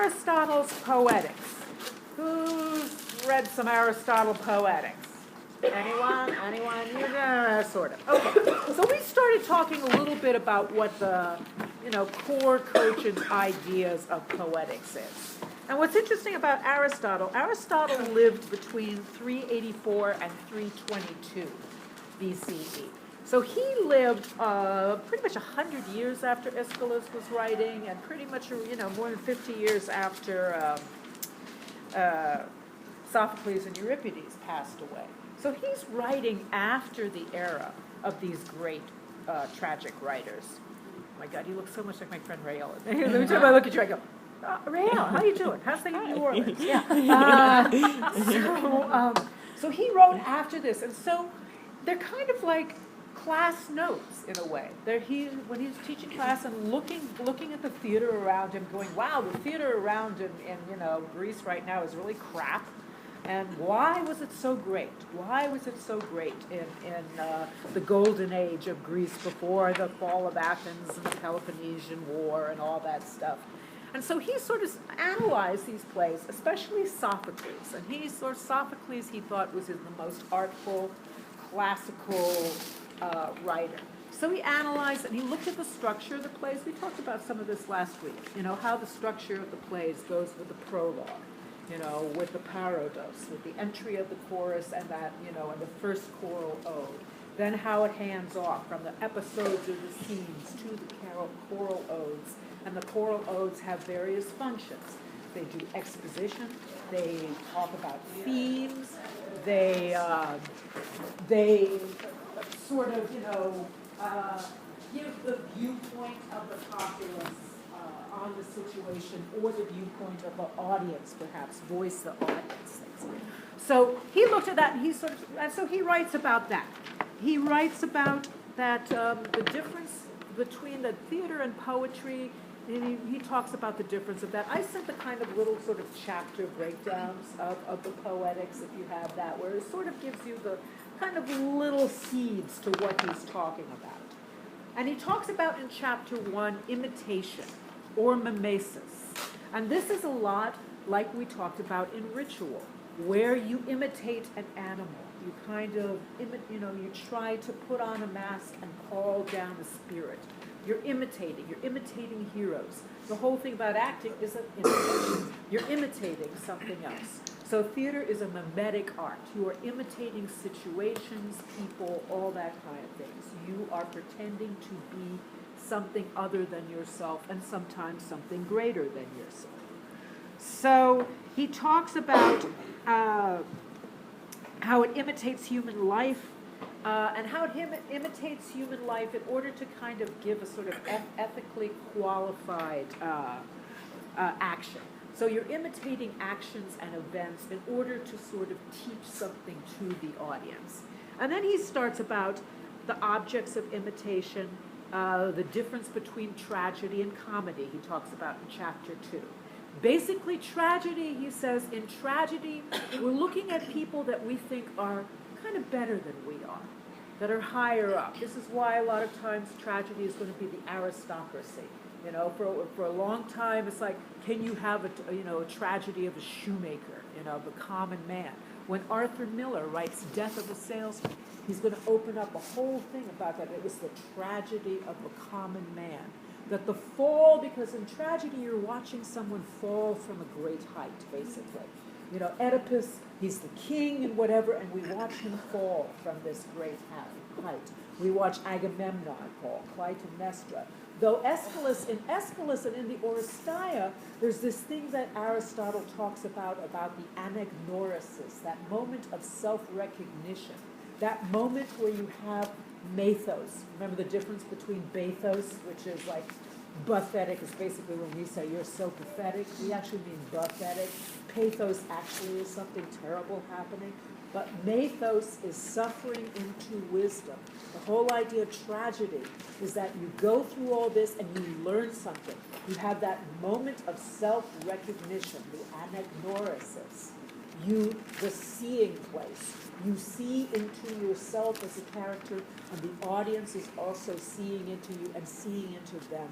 Aristotle's Poetics. Who's read some Aristotle Poetics? Anyone? Anyone? Yeah, sort of. Okay. So we started talking a little bit about what the, core Cochin's ideas of poetics is. And what's interesting about Aristotle lived between 384 and 322 BCE. So he lived pretty much 100 years after Aeschylus was writing, and pretty much, more than 50 years after Sophocles and Euripides passed away. So he's writing after the era of these great tragic writers. Oh my God, you look so much like my friend Rael. Every time I look at you, I go, Rael, how you doing? How's things in New Orleans? Yeah. So he wrote after this, and so they're kind of like class notes in a way. When he's teaching class and looking at the theater around him, going, wow, the theater around in Greece right now is really crap. And why was it so great? Why was it so great in the golden age of Greece before the fall of Athens and the Peloponnesian War and all that stuff? And so he sort of analyzed these plays, especially Sophocles. And Sophocles he thought was the most artful, classical writer. So he analyzed and he looked at the structure of the plays. We talked about some of this last week, how the structure of the plays goes with the prologue. With the parodos, with the entry of the chorus and that, and the first choral ode. Then how it hands off from the episodes or the scenes to the choral odes. And the choral odes have various functions. They do exposition, they talk about themes, they sort of, give the viewpoint of the populace on the situation, or the viewpoint of the audience, perhaps voice the audience. So he looked at that, and so he writes about that. He writes about that the difference between the theater and poetry. And he talks about the difference of that. I sent the kind of little sort of chapter breakdowns of the poetics, if you have that, where it sort of gives you the kind of little seeds to what he's talking about. And he talks about in chapter 1 imitation, or mimesis. And this is a lot like we talked about in ritual, where you imitate an animal. You kind of, you try to put on a mask and call down a spirit. You're imitating heroes. The whole thing about acting is an imitation. You're imitating something else. So theater is a mimetic art. You are imitating situations, people, all that kind of things. You are pretending to be something other than yourself, and sometimes something greater than yourself. So he talks about how it imitates human life, and how it imitates human life in order to kind of give a sort of ethically qualified action. So you're imitating actions and events in order to sort of teach something to the audience. And then he starts about the objects of imitation, the difference between tragedy and comedy, he talks about in chapter 2. Basically, tragedy, he says, in tragedy, we're looking at people that we think are kind of better than we are, that are higher up. This is why a lot of times tragedy is going to be the aristocracy. For a long time, it's like, can you have a tragedy of a shoemaker, the common man? When Arthur Miller writes Death of a Salesman, he's going to open up a whole thing about that. It was the tragedy of the common man. That the fall, because in tragedy you're watching someone fall from a great height, basically. Oedipus, he's the king and whatever, and we watch him fall from this great height. We watch Agamemnon fall, Clytemnestra. Though Aeschylus and in the Oresteia, there's this thing that Aristotle talks about the anagnorisis, that moment of self-recognition, that moment where you have bathos. Remember the difference between bathos, which is like pathetic, is basically when we say you're so pathetic. We actually mean pathetic. Pathos actually is something terrible happening. But bathos is suffering into wisdom. The whole idea of tragedy is that you go through all this and you learn something. You have that moment of self-recognition, the anagnorisis. The seeing place. You see into yourself as a character, and the audience is also seeing into you and seeing into them,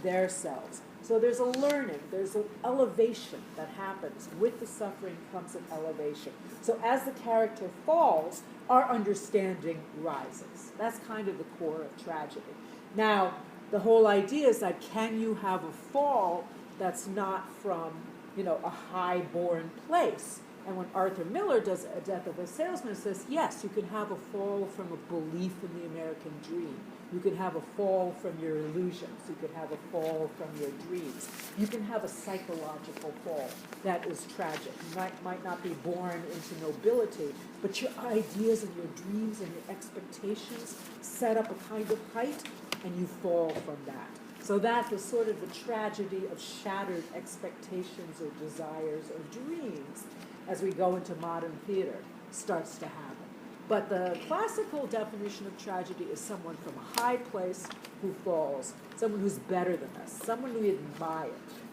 their selves. So there's a learning, there's an elevation that happens. With the suffering comes an elevation. So as the character falls, our understanding rises. That's kind of the core of tragedy. Now, the whole idea is that can you have a fall that's not from, a high-born place? And when Arthur Miller does A Death of a Salesman, says, yes, you can have a fall from a belief in the American dream. You can have a fall from your illusions. You can have a fall from your dreams. You can have a psychological fall that is tragic. You might not be born into nobility, but your ideas and your dreams and your expectations set up a kind of height, and you fall from that. So that is sort of the tragedy of shattered expectations or desires or dreams as we go into modern theater starts to happen. But the classical definition of tragedy is someone from a high place who falls, someone who's better than us, someone we admire.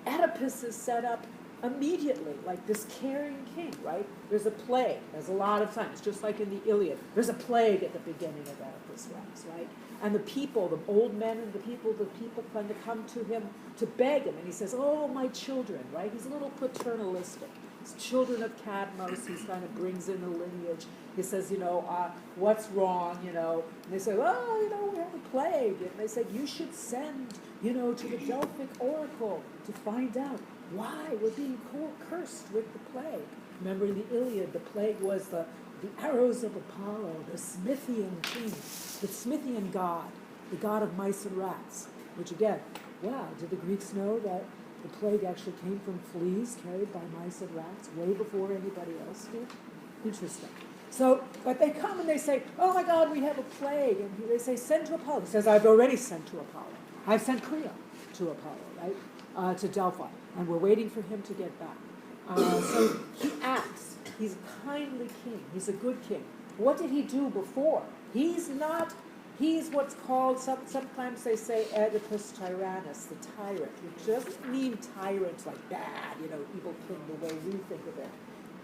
Oedipus is set up immediately like this caring king, right? There's a plague. There's a lot of times, just like in the Iliad. There's a plague at the beginning of Oedipus Rex, right? And the people, the old men and the people kind of come to him to beg him. And he says, oh, my children, right? He's a little paternalistic. It's children of Cadmos. He kind of brings in the lineage. He says, what's wrong, And they say, well, we have a plague. And they say, you should send, to the Delphic oracle to find out why we're being cursed with the plague. Remember in the Iliad, the plague was the arrows of Apollo, the Smithian king, the Smithian god, the god of mice and rats, which again, wow, did the Greeks know that the plague actually came from fleas carried by mice and rats way before anybody else did? Interesting. So, but they come and they say, oh my God, we have a plague. And they say, send to Apollo. He says, I've already sent to Apollo. I've sent Creon to Apollo, right, to Delphi. And we're waiting for him to get back. So he acts. He's a kindly king. He's a good king. What did he do before? He's what's called, sometimes they say Oedipus Tyrannus, the tyrant, which doesn't mean tyrant like bad, evil king the way we think of it.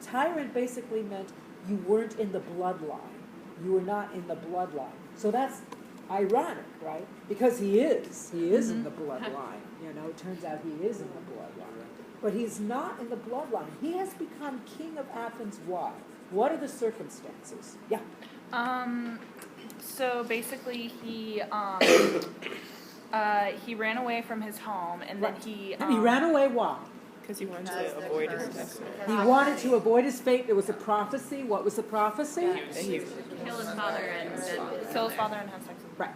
Tyrant basically meant you weren't in the bloodline. You were not in the bloodline. So that's ironic, right? Because he is in the bloodline. It turns out he is in the bloodline. But he's not in the bloodline. He has become king of Athens. Why? What are the circumstances? Yeah. So basically, he ran away from his home, and then he ran away. Why? Because he wanted to avoid his destiny. He wanted to avoid his fate. There was a prophecy. What was the prophecy? kill his father and have sex with him. Right.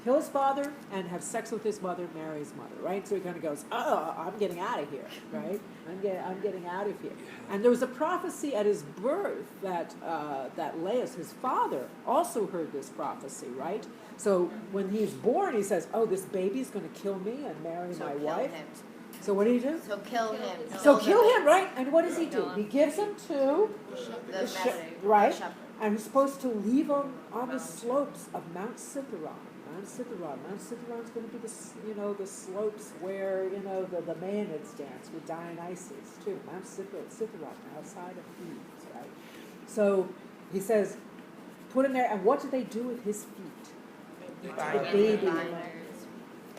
Kill his father and have sex with his mother, marry his mother, right? So he kind of goes, oh, I'm getting out of here, right? I'm getting out of here. And there was a prophecy at his birth that Laius, his father, also heard this prophecy, right? So when he's born, he says, oh, this baby's going to kill me and marry my wife. Him. So what do you do? So kill him. So kill him, right? And what does he do? He gives him to The right? shepherd. And he's supposed to leave him on the slopes of Mount Cithaeron. Mount Cithaeron's going to be the slopes where, the Maenads dance with Dionysus, too. Mount Cithaeron, outside of Thebes, right? So he says, put him there, and what do they do with his feet? The baby.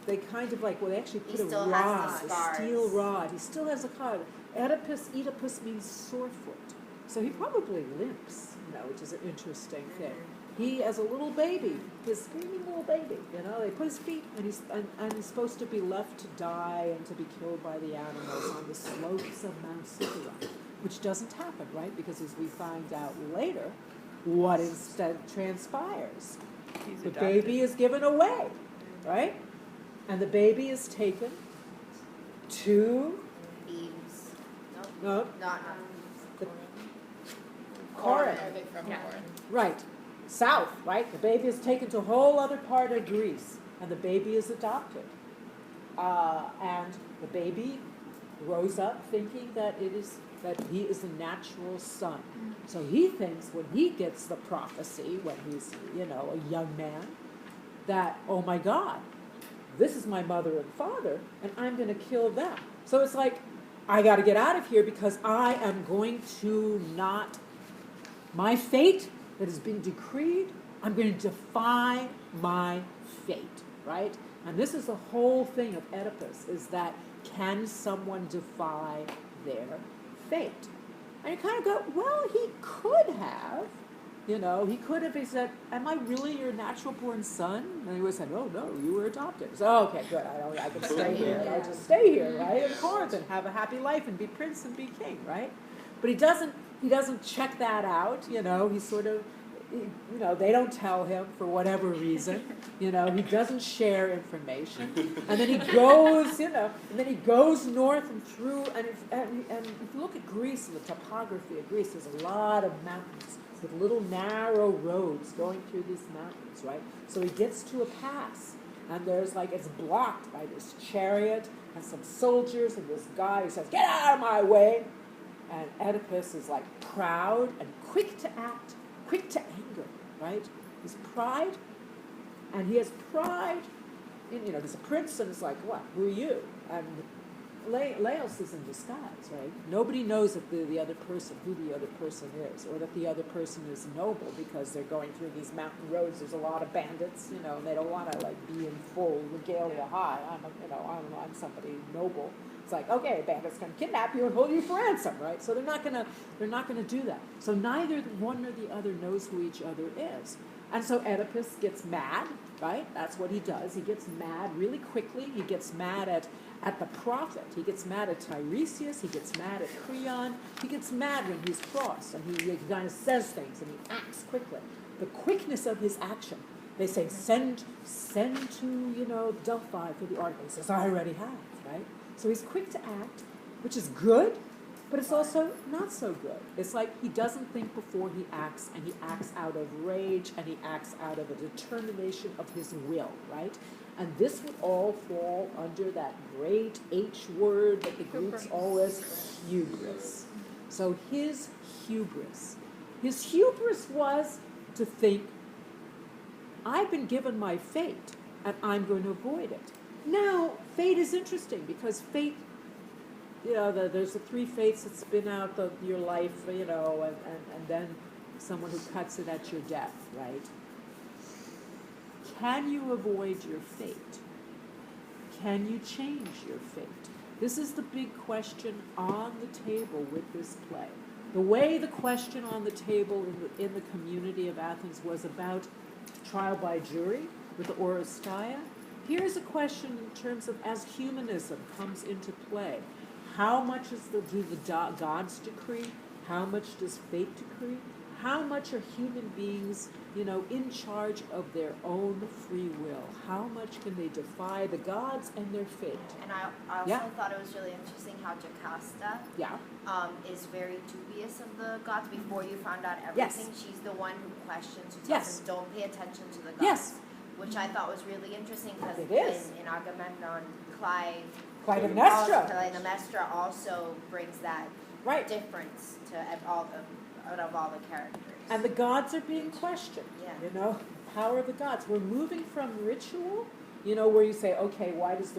They kind of they actually put a rod, a steel rod. He still has a card. Oedipus means sore foot. So he probably limps, which is an interesting thing. He, as a little baby, his screaming little baby, they put his feet, and he's supposed to be left to die and to be killed by the animals on the slopes of Mount Cithaeron, which doesn't happen, right? Because as we find out later, what instead transpires? The baby is given away, right? And the baby is taken to Thebes. no, Not. Corinth. Are they from Corinth? Right. South, right? The baby is taken to a whole other part of Greece, and the baby is adopted. And the baby grows up thinking that he is a natural son. So he thinks when he gets the prophecy, when he's, a young man, that, oh my God, this is my mother and father, and I'm going to kill them. So it's like, I got to get out of here because I am going to my fate that has been decreed, I'm going to defy my fate, right? And this is the whole thing of Oedipus, is that Can someone defy their fate? And you kind of go, well, he could have. He could have, he said, am I really your natural born son? And he would have said, oh, no, you were adopted. So, okay, good, I can stay here. I'll just stay here, right, in Corinth and have a happy life and be prince and be king, right? But he doesn't check that out, he sort of, they don't tell him for whatever reason, he doesn't share information. And then he goes, north and through, and if you look at Greece and the topography of Greece, there's a lot of mountains with little narrow roads going through these mountains, right? So he gets to a pass, and there's it's blocked by this chariot and some soldiers and this guy who says, get out of my way! And Oedipus is proud and quick to act, quick to anger, right? He's pride, and he has pride in, there's a prince, and it's what, who are you? And Laos is in disguise, right? Nobody knows that who the other person is, or that the other person is noble, because they're going through these mountain roads. There's a lot of bandits, and they don't want to be in full regalia. Hi, I'm somebody noble. It's okay, bandits can kidnap you and hold you for ransom, right? So they're not gonna do that. So neither one nor the other knows who each other is. And so Oedipus gets mad, right? That's what he does. He gets mad really quickly. He gets mad at the prophet. He gets mad at Tiresias. He gets mad at Creon. He gets mad when he's crossed, and he kind of says things, and he acts quickly. The quickness of his action. They say, send to, Delphi for the article. He says, I already have, right? So he's quick to act, which is good, but it's also not so good. It's he doesn't think before he acts, and he acts out of rage, and he acts out of a determination of his will, right? And this would all fall under that great H word that the Greeks always, hubris. So his hubris was to think, I've been given my fate, and I'm going to avoid it. Now, fate is interesting, because fate, there's the three fates that spin out your life, and then someone who cuts it at your death, right? Can you avoid your fate? Can you change your fate? This is the big question on the table with this play. The way the question on the table in the community of Athens was about trial by jury with the Oresteia, here's a question in terms of as humanism comes into play. How much do the gods decree? How much does fate decree? How much are human beings, in charge of their own free will? How much can they defy the gods and their fate? And I also thought it was really interesting how Jocasta is very dubious of the gods. Before you found out everything, she's the one who questions, who tells them, don't pay attention to the gods. Which I thought was really interesting, because in Agamemnon, Clytemnestra also brings that difference out of all the characters. And the gods are being questioned. Power of the gods. We're moving from ritual, where you say, okay, why does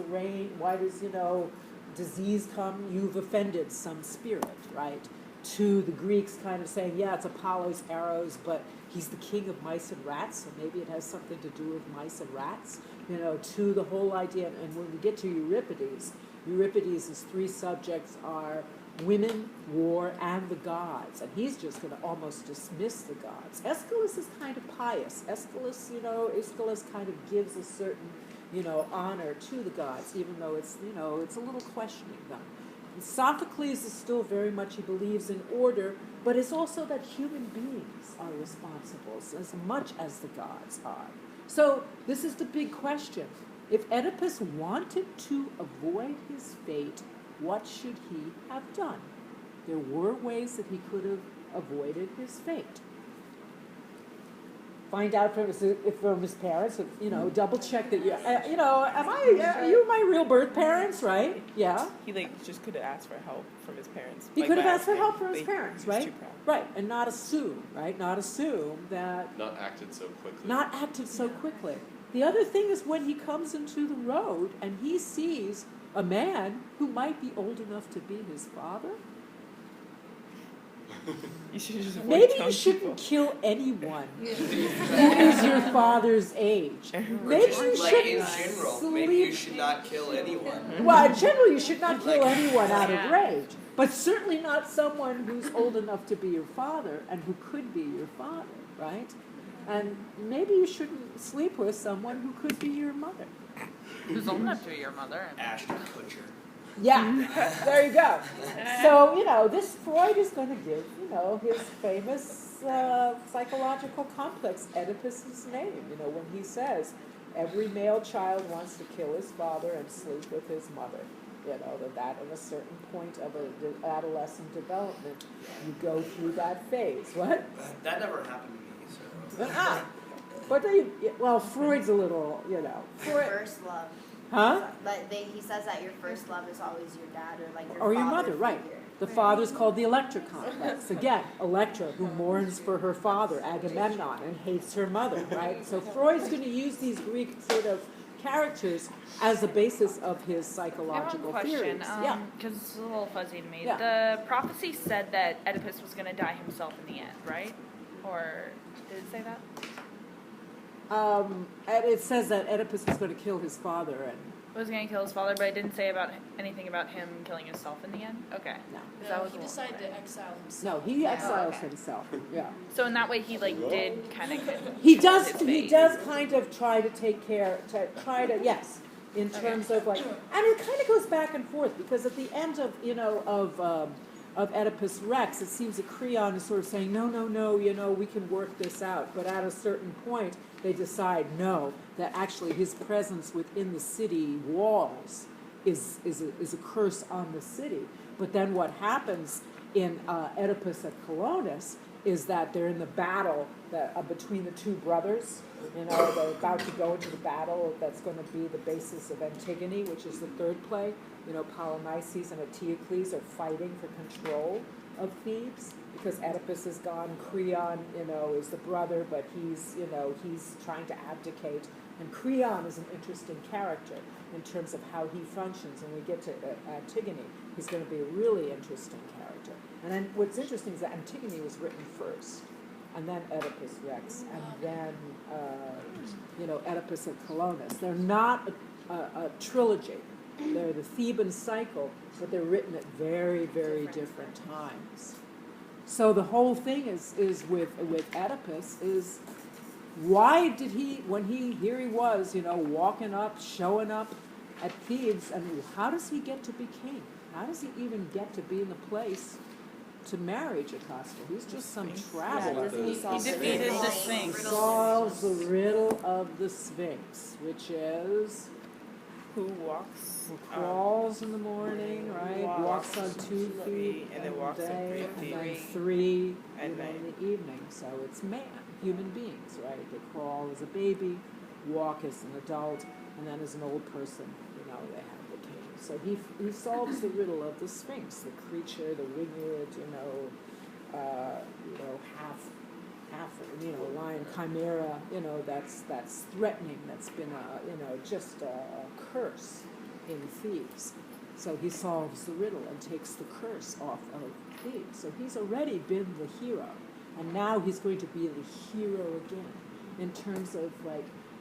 disease come? You've offended some spirit, right? To the Greeks kind of saying, it's Apollo's arrows, but he's the king of mice and rats, so maybe it has something to do with mice and rats, to the whole idea. And when we get to Euripides' three subjects are women, war, and the gods. And he's just going to almost dismiss the gods. Aeschylus is kind of pious. Aeschylus kind of gives a certain, honor to the gods, even though it's a little questioning them. And Sophocles is still very much, he believes in order, but it's also that human beings are responsible as much as the gods are. So this is the big question. If Oedipus wanted to avoid his fate, what should he have done? There were ways that he could have avoided his fate. Find out from his parents, double check that are you my real birth parents, right? Yeah. He just could have asked for help from his parents. He could have asked for help from his parents, right? Too proud. Right, and not assume, right? Not assume that. Not acted so quickly. Not acted so quickly. The other thing is when he comes into the road and he sees a man who might be old enough to be his father. You should just avoid Maybe young you shouldn't people. kill anyone who is your father's age. Maybe you Like shouldn't in general, sleep. maybe you should not kill anyone. Well, in general, you should not kill Like- anyone out of Yeah. rage, but certainly not someone who's old enough to be your father and who could be your father, right? And maybe you shouldn't sleep with someone who could be your mother. Who's old enough to be your mother? Ashton Kutcher. Yeah, there you go. So, this Freud is going to give, his famous psychological complex, Oedipus's name, when he says, every male child wants to kill his father and sleep with his mother. That at a certain point of adolescent development, you go through that phase. What? That never happened to me, so. But Freud's a little, Freud, First love. huh? Like he says that your first love is always your dad or like your Or your father mother, right. figure. The father's called the Electra complex. Again, Electra, who mourns for her father, Agamemnon, and hates her mother, right? So Freud's going to use these Greek sort of characters as the basis of his psychological I have one question, theories. Yeah. because it's a little fuzzy to me. Yeah. The prophecy said that Oedipus was going to die himself in the end, right? Or did it say that? And it says that Oedipus was going to kill his father, and Was going to kill his father, but it didn't say anything about him killing himself in the end? Okay. no. That was he a little decided weird. to exile himself. No, he exiles okay. himself. Yeah. So in that way, he did kind of. He does kind of try to take care, yes, in terms of and it kind of goes back and forth, because at the end of, of Oedipus Rex, it seems that Creon is sort of saying, no, we can work this out. But at a certain point, they decide, no, that actually his presence within the city walls is a curse on the city. But then what happens in Oedipus at Colonus is that they're in the battle between the two brothers. They're about to go into the battle that's going to be the basis of Antigone, which is the third play. Polynices and Eteocles are fighting for control of Thebes because Oedipus is gone. Creon, is the brother, but he's trying to abdicate. And Creon is an interesting character in terms of how he functions. When we get to Antigone, he's going to be a really interesting character. And then what's interesting is that Antigone was written first, and then Oedipus Rex, and then Oedipus at Colonus. They're not a trilogy. They're the Theban cycle, but they're written at very, very different times. So the whole thing is with Oedipus is, why did when here he was, walking up, showing up at Thebes, and how does he get to be king? How does he even get to be in the place to marry Jocasta? He's just some traveler. He defeated the Sphinx. He solves the riddle of the Sphinx, which is Who walks? who crawls in the morning, right? Walks on 2 feet and then in walks the on day, 3 feet. and then 3 At night. in the evening. So it's man, human beings, right? They crawl as a baby, walk as an adult, and then as an old person, they have the king. So he solves the riddle of the Sphinx, the creature, the winged, half lion chimera, that's threatening, that's been just a curse in Thebes. So he solves the riddle and takes the curse off of Thebes. So he's already been the hero, and now he's going to be the hero again in terms of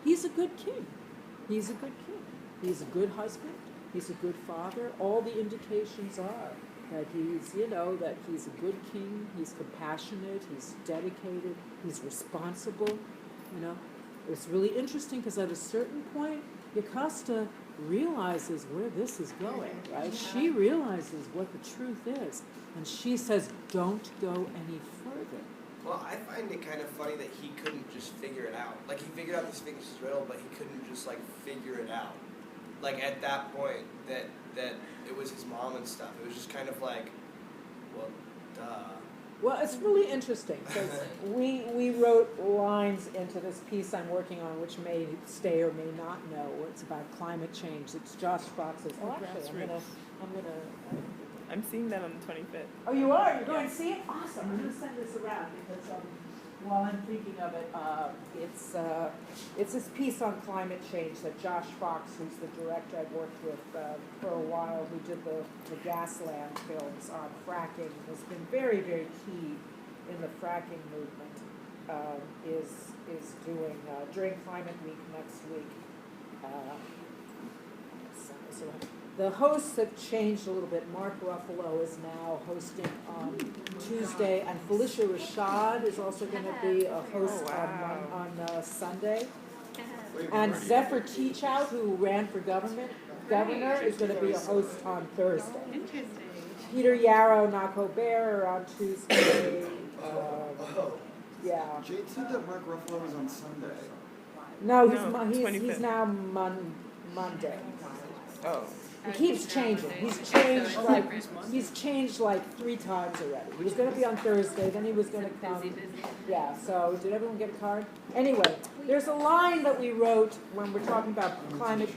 he's a good king. He's a good king. He's a good husband. He's a good father. All the indications are that he's a good king. He's compassionate. He's dedicated. He's responsible. It's really interesting because at a certain point, Jocasta realizes where this is going, right? She realizes what the truth is, and she says, "Don't go any further." Well, I find it kind of funny that he couldn't just figure it out. He figured out the Sphinx's riddle, but he couldn't just figure it out. At that point, that it was his mom and stuff. It was just kind of well, duh. Well, it's really interesting because we wrote lines into this piece I'm working on, which may stay or may not know. It's about climate change. It's Josh Fox's. Oh, actually, I'm seeing that on the 25th. Oh, you are? You're going to see it? Awesome. I'm going to send this around because while I'm thinking of it, it's this piece on climate change that Josh Fox, who's the director I've worked with for a while, who did the Gasland films on fracking, has been very, very key in the fracking movement, is doing during Climate Week next week. So the hosts have changed a little bit. Mark Ruffalo is now hosting on Tuesday, and Felicia Rashad is also going to be a host on Sunday. And Zephyr Teachout, who ran for governor, is going to be a host on Thursday. Interesting. Peter Yarrow, Nako Bear are on Tuesday. Yeah. Jade said that Mark Ruffalo was on Sunday. No, he's 25th. now Monday. Oh. He keeps changing. He's changed like 3 times already. He was going to be on Thursday, then he was going to come. Busy. Yeah. So did everyone get a card? Anyway, there's a line that we wrote when we're talking about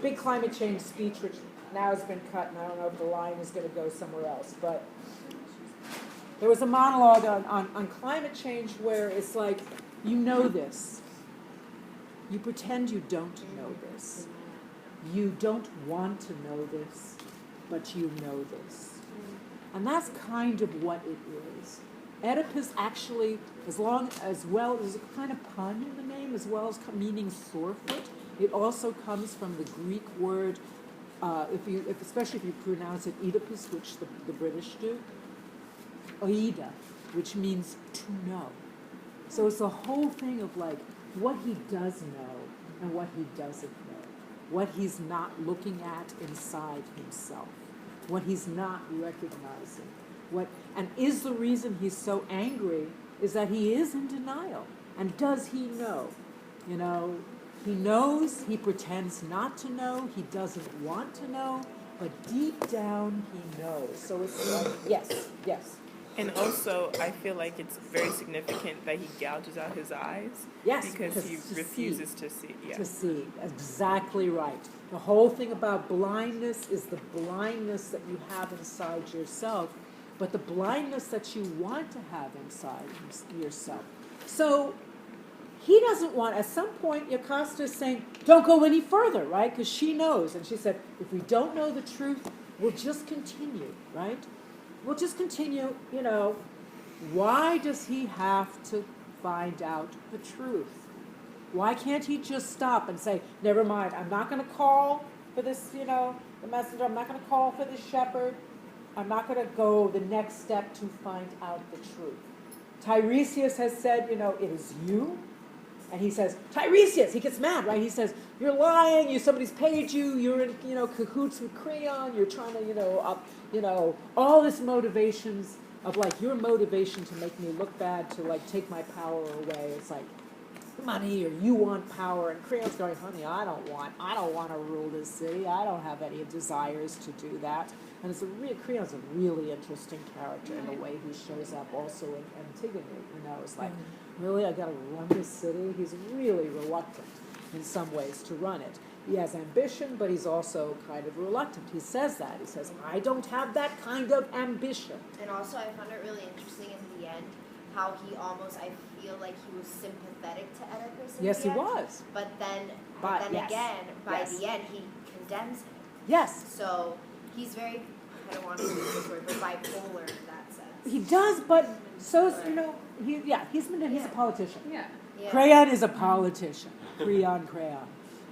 big climate change speech, which now has been cut, and I don't know if the line is going to go somewhere else. But there was a monologue on climate change where it's like, you know this. You pretend you don't know this. You don't want to know this, but you know this. And that's kind of what it is. Oedipus actually, as well as a kind of pun in the name, as well as meaning sorefoot, it also comes from the Greek word, especially if you pronounce it Oedipus, which the British do, oida, which means to know. So it's the whole thing of like what he does know and what he doesn't know. What he's not looking at inside himself, what he's not recognizing, and is the reason he's so angry is that he is in denial. And does he know? You know, he knows, he pretends not to know, he doesn't want to know, but deep down he knows. So it's like, yes. And also, I feel like it's very significant that he gouges out his eyes. Yes, because he refuses to see. Yeah. To see, exactly right. The whole thing about blindness is the blindness that you have inside yourself, but the blindness that you want to have inside yourself. So he doesn't want, at some point, Yocasta is saying, don't go any further, right? Because she knows. And she said, if we don't know the truth, we'll just continue, right? We'll just continue, Why does he have to find out the truth? Why can't he just stop and say, never mind, I'm not going to call for this, the messenger, I'm not going to call for this shepherd, I'm not going to go the next step to find out the truth. Tiresias has said, it is you. And he says, Tiresias, he gets mad, right? He says, you're lying, somebody's paid you, you're in, cahoots with Creon, you're trying to, all this motivations of like your motivation to make me look bad, to like take my power away. It's like money, or you want power. And Creon's going, honey, I don't want to rule this city. I don't have any desires to do that. And Creon's a really interesting character in the way he shows up also in Antigone. It's like, really, I got to run this city? He's really reluctant in some ways to run it. He has ambition, but he's also kind of reluctant. He says that. He says, I don't have that kind of ambition. And also, I found it really interesting in the end how he almost, I feel like he was sympathetic to Oedipus. Yes, he was. But then yes. again, by the end, he condemns him. Yes. So he's very, I don't want to use this word, but bipolar in that sense. He does, but he's a politician. Yeah. Creon is a politician. Creon.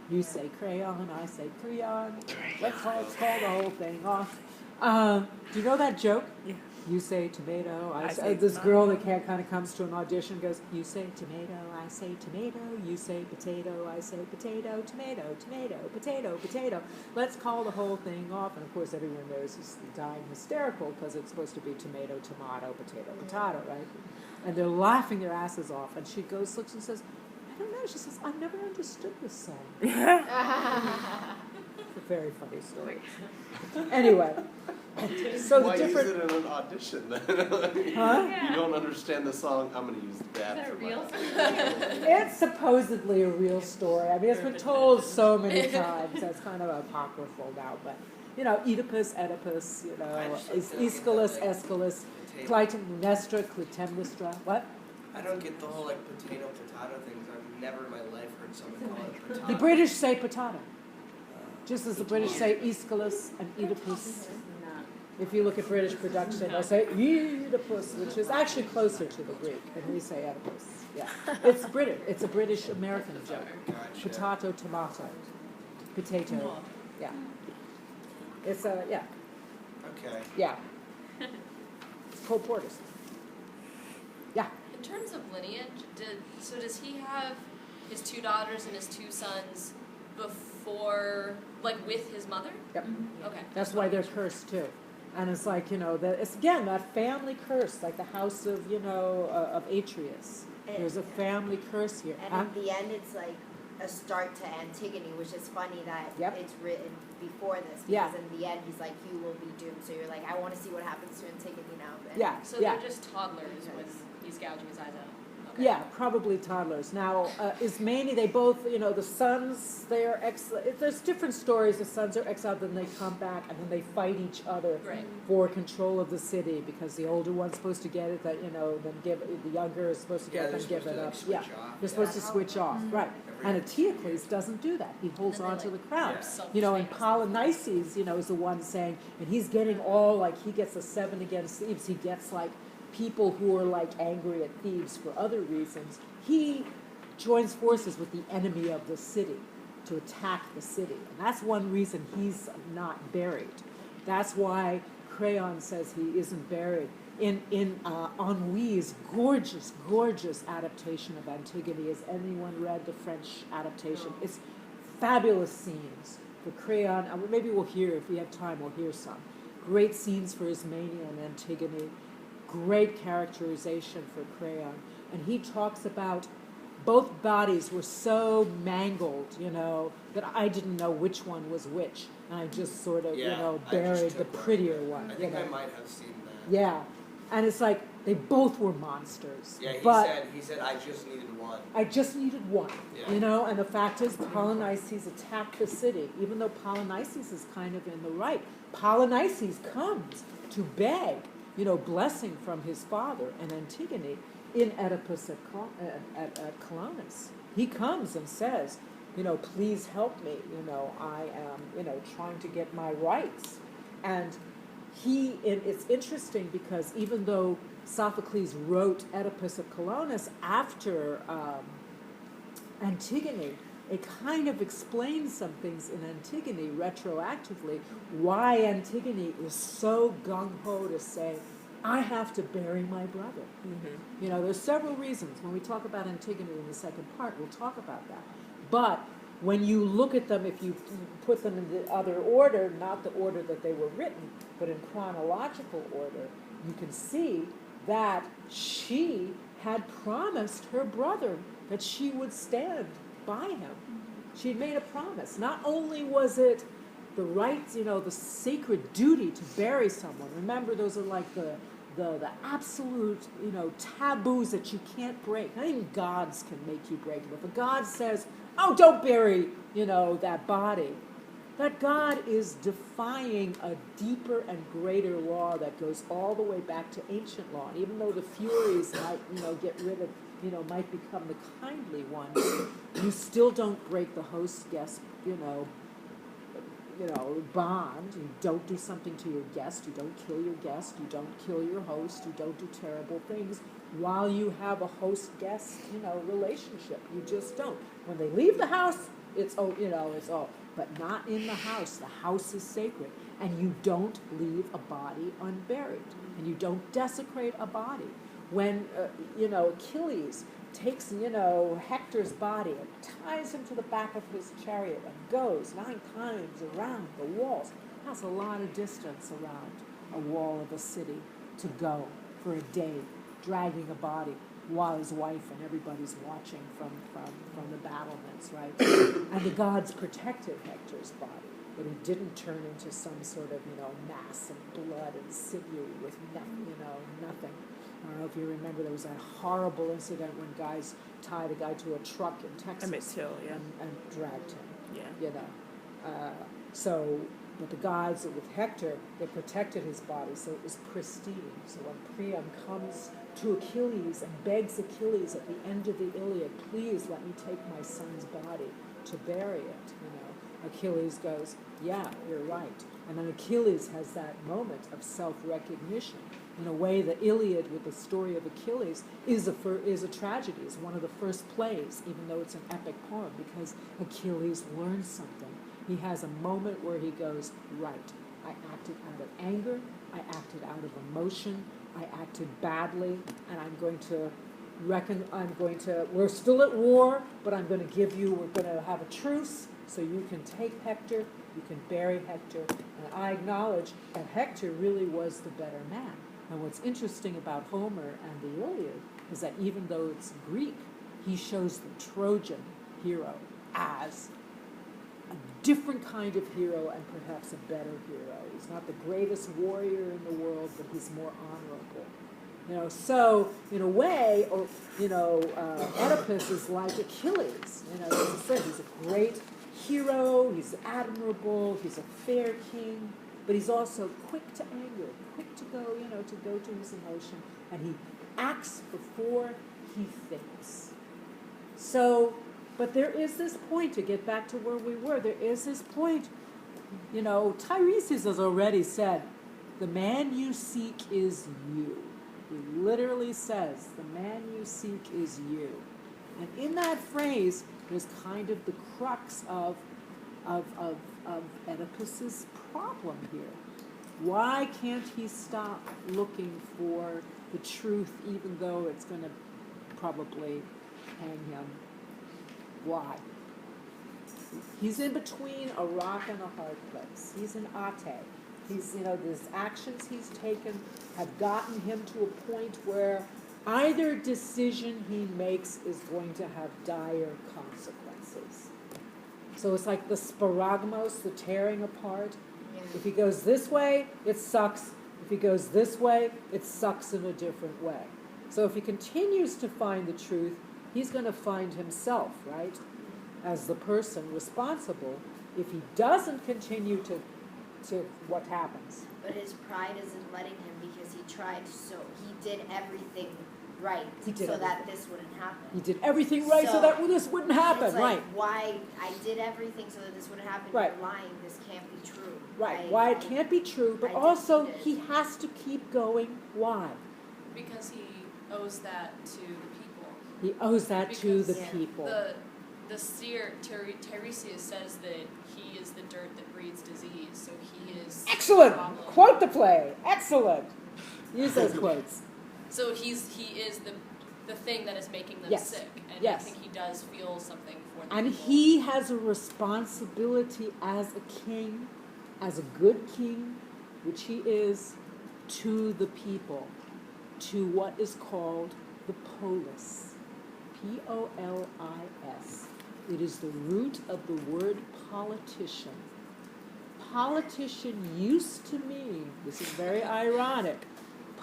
You say crayon, I say Creon. Let's call the whole thing off. Do you know that joke? Yeah. You say tomato, I say. say This tomato. girl that kind of comes to an audition goes, you say tomato, I say tomato. You say potato, I say potato. Tomato, tomato, potato, potato. Let's call the whole thing off. And of course, everyone knows is dying hysterical because it's supposed to be tomato, tomato, potato, potato, right? And they're laughing their asses off. And she looks and says, I don't know. She says, I've never understood this song. It's a very funny story. Anyway, so Why the different. use it in an audition then? Huh? You don't understand the song. I'm going to use Is that that for my real? audition. It's supposedly a real story. I mean, it's been told so many times. That's kind of apocryphal now. But, Oedipus, Aeschylus, Aeschylus, Clytemnestra, Clytemnestra. What? I don't get the whole like potato things. I've never in my life heard someone call it potato. The British say potato, just as the British say Aeschylus and Oedipus. If you look at British production, they'll say Oedipus, which is actually closer to the Greek, and we say Oedipus. Yeah, it's British. It's a British-American joke. Gotcha. Potato, tomato, potato. Yeah, it's a yeah. Okay. Yeah. It's Cole Porter's. Yeah. In terms of lineage, does he have his 2 daughters and his 2 sons before, like, with his mother? Yep. Okay. That's why they're cursed too. And it's like, it's again that family curse, like the house of, of Atreus. There's a family curse here. And in the end, it's like a start to Antigone, which is funny that it's written before this. Because in the end, he's like, you will be doomed. So you're like, I want to see what happens to Antigone now. And So they're just toddlers when he's gouging his eyes out. Okay. Yeah, probably toddlers. Now, Ismene, they both, the sons, they are exiled. There's different stories. The sons are exiled, then they come back, and then they fight each other for control of the city because the older one's supposed to get it, then the younger is supposed to get it, then give it up. They're supposed to switch off, right. And Eteocles doesn't do that. He holds on to the crown. And Polynices, is the one saying, and he's getting he gets a 7 against Thebes. He gets people who are angry at Thebes for other reasons. He joins forces with the enemy of the city to attack the city. And that's one reason he's not buried. That's why Crayon says he isn't buried. In Henri's gorgeous adaptation of Antigone, has anyone read the French adaptation? It's fabulous scenes for Crayon. Maybe we'll hear, if we have time, we'll hear some. Great scenes for Ismene and Antigone. Great characterization for Crayon. And he talks about both bodies were so mangled, that I didn't know which one was which. And I just sort of, buried the prettier one. I think I might have seen that. Yeah. And it's like, they both were monsters. Yeah, he said, I just needed one. I just needed one. Yeah. And the fact is, Polynices attacked the city, even though Polynices is kind of in the right. Polynices comes to beg, blessing from his father and Antigone in Oedipus at Colonus. He comes and says, please help me. I am, trying to get my rights. And it's interesting because even though Sophocles wrote Oedipus at Colonus after Antigone, it kind of explains some things in Antigone retroactively, why Antigone is so gung-ho to say, I have to bury my brother. Mm-hmm. There's several reasons. When we talk about Antigone in the second part, we'll talk about that. But when you look at them, if you put them in the other order, not the order that they were written, but in chronological order, you can see that she had promised her brother that she would stand by him. She'd made a promise. Not only was it the right, the sacred duty to bury someone. Remember, those are like the absolute, taboos that you can't break. Not even gods can make you break them. If a god says, oh, don't bury, that body, that God is defying a deeper and greater law that goes all the way back to ancient law. And even though the Furies might, get rid of, might become the kindly ones, you still don't break the host-guest, bond. You don't do something to your guest. You don't kill your guest. You don't kill your host. You don't do terrible things while you have a host-guest, relationship. You just don't. When they leave the house, it's all. But not in the house. The house is sacred, and you don't leave a body unburied, and you don't desecrate a body. When Achilles takes, Hector's body and ties him to the back of his chariot and goes 9 times around the walls. That's a lot of distance around a wall of a city to go for a day, dragging a body while his wife and everybody's watching from the battlements, right? And the gods protected Hector's body, but it didn't turn into some sort of, mass of blood and sinew with nothing. I don't know if you remember, there was that horrible incident when guys tied a guy to a truck in Texas Emmett Till, and dragged him. Yeah. So But the gods, with Hector, they protected his body, so it was pristine. So when Priam comes to Achilles and begs Achilles at the end of the Iliad, please let me take my son's body to bury it, Achilles goes, yeah, you're right. And then Achilles has that moment of self-recognition. In a way, the Iliad, with the story of Achilles, is a tragedy. It's one of the first plays, even though it's an epic poem, because Achilles learns something. He has a moment where he goes, right, I acted out of anger, I acted out of emotion, I acted badly, and we're still at war, but we're going to have a truce, so you can take Hector, you can bury Hector, and I acknowledge that Hector really was the better man. And what's interesting about Homer and the Iliad is that even though it's Greek, he shows the Trojan hero as a different kind of hero and perhaps a better hero. He's not the greatest warrior in the world, but he's more honorable. So in a way, Oedipus is like Achilles. As I said, he's a great hero, he's admirable, he's a fair king, but he's also quick to anger, quick to go to his emotion, and he acts before he thinks. So, but there is this point, to get back to where we were, there is this point, Tiresias has already said, the man you seek is you. He literally says, the man you seek is you. And in that phrase, there's kind of the crux of Oedipus's problem here. Why can't he stop looking for the truth, even though it's going to probably hang him? Why? He's in between a rock and a hard place. He's an ate. He's, these actions he's taken have gotten him to a point where either decision he makes is going to have dire consequences. So it's like the sparagmos, the tearing apart. If he goes this way, it sucks. If he goes this way, it sucks in a different way. So if he continues to find the truth, he's going to find himself, right, as the person responsible. If he doesn't continue to what happens? But his pride isn't letting him, because he tried he did everything right that this wouldn't happen. He did everything right so that this wouldn't happen, it's like, right? Why I did everything so that this wouldn't happen, right. You're lying, this can't be true. Right, why it can't be true, but also he has to keep going. Why? Because he owes that to the people. He owes that to the people. The seer Tiresias says that he is the dirt that breeds disease, so he is excellent. Quote the play. Excellent. Use those quotes. So he is the thing that is making them sick, and I think he does feel something for them. And he has a responsibility as a king, as a good king, which he is, to the people, to what is called the polis. P-O-L-I-S. It is the root of the word politician. Politician used to mean, this is very ironic,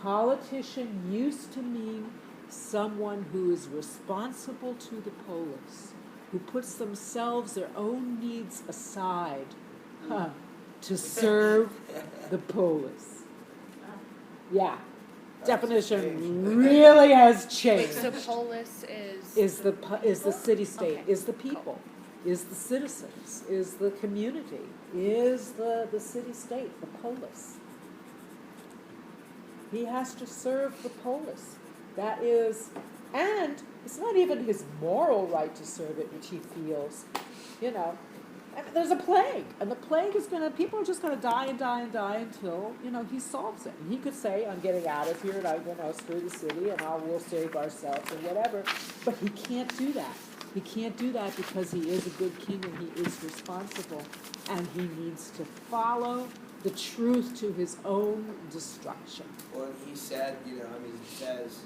politician used to mean someone who is responsible to the polis, who puts themselves, their own needs aside, to serve the polis. Yeah. Definition really has changed. So polis is the city-state, is the people, is the citizens, is the community, is the city-state, the polis. He has to serve the polis. That is, and it's not even his moral right to serve it, which he feels, I mean, there's a plague, and the plague is people are just going to die and die and die until, he solves it. And he could say, I'm getting out of here, and I'm going to screw the city, and we'll save ourselves, or whatever. But he can't do that. He can't do that because he is a good king, and he is responsible. And he needs to follow the truth to his own destruction. Well, and he said, he says,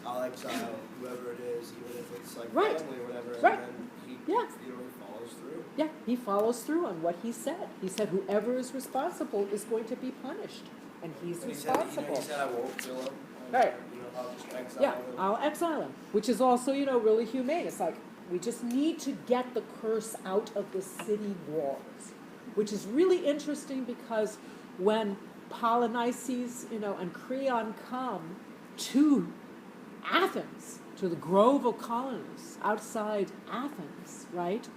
I'll exile whoever it is, even if it's like family or whatever, and then he follows through. Yeah, he follows through on what he said. He said whoever is responsible is going to be punished, and he's responsible. He said, I won't kill him. Right. I'll just exile him. I'll exile him, which is also, really humane. It's like, we just need to get the curse out of the city walls. which is really interesting because when Polynices, and Creon come to Athens, to the Grove of Colonists outside Athens, right?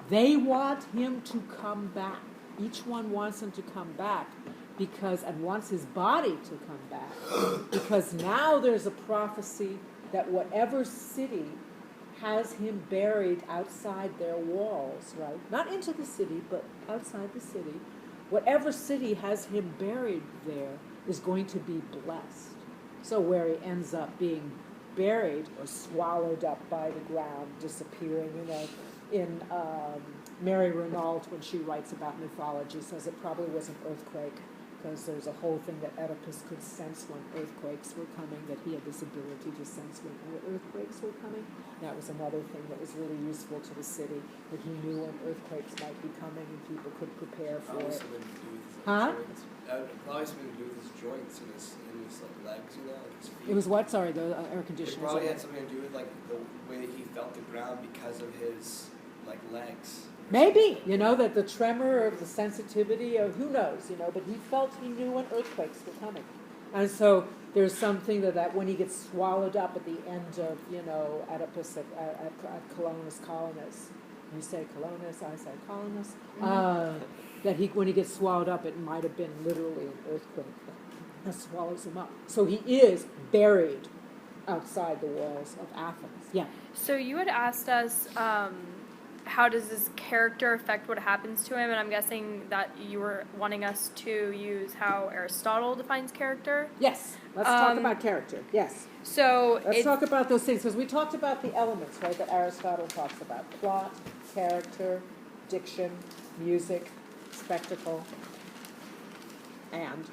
They want him to come back. Each one wants him to come back and wants his body to come back because now there's a prophecy that whatever city has him buried outside their walls, right? Not into the city, but outside the city. Whatever city has him buried there is going to be blessed. So where he ends up being buried or swallowed up by the ground, disappearing, in Mary Renault, when she writes about mythology, says it probably was an earthquake, because there's a whole thing that Oedipus could sense when earthquakes were coming, that he had this ability to sense when earthquakes were coming. That was another thing that was really useful to the city, that he knew when earthquakes might be coming and people could prepare for Probably it. something to do with his Huh? joints. Probably something to do with his joints and his like legs, like his feet. It was what? Sorry, the air It conditioner. probably had something to do with like the way that he felt the ground because of his like legs. Maybe, that the tremor of the sensitivity of, who knows, but he felt he knew when earthquakes were coming. And so there's something that when he gets swallowed up at the end of, Oedipus at Colonus, you say Colonus, I say Colonus, that when he gets swallowed up, it might have been literally an earthquake that swallows him up. So he is buried outside the walls of Athens. Yeah. So you had asked us, how does this character affect what happens to him? And I'm guessing that you were wanting us to use how Aristotle defines character. Yes. Let's talk about character. Yes. So let's talk about those things, because we talked about the elements, right, that Aristotle talks about. Plot, character, diction, music, spectacle, and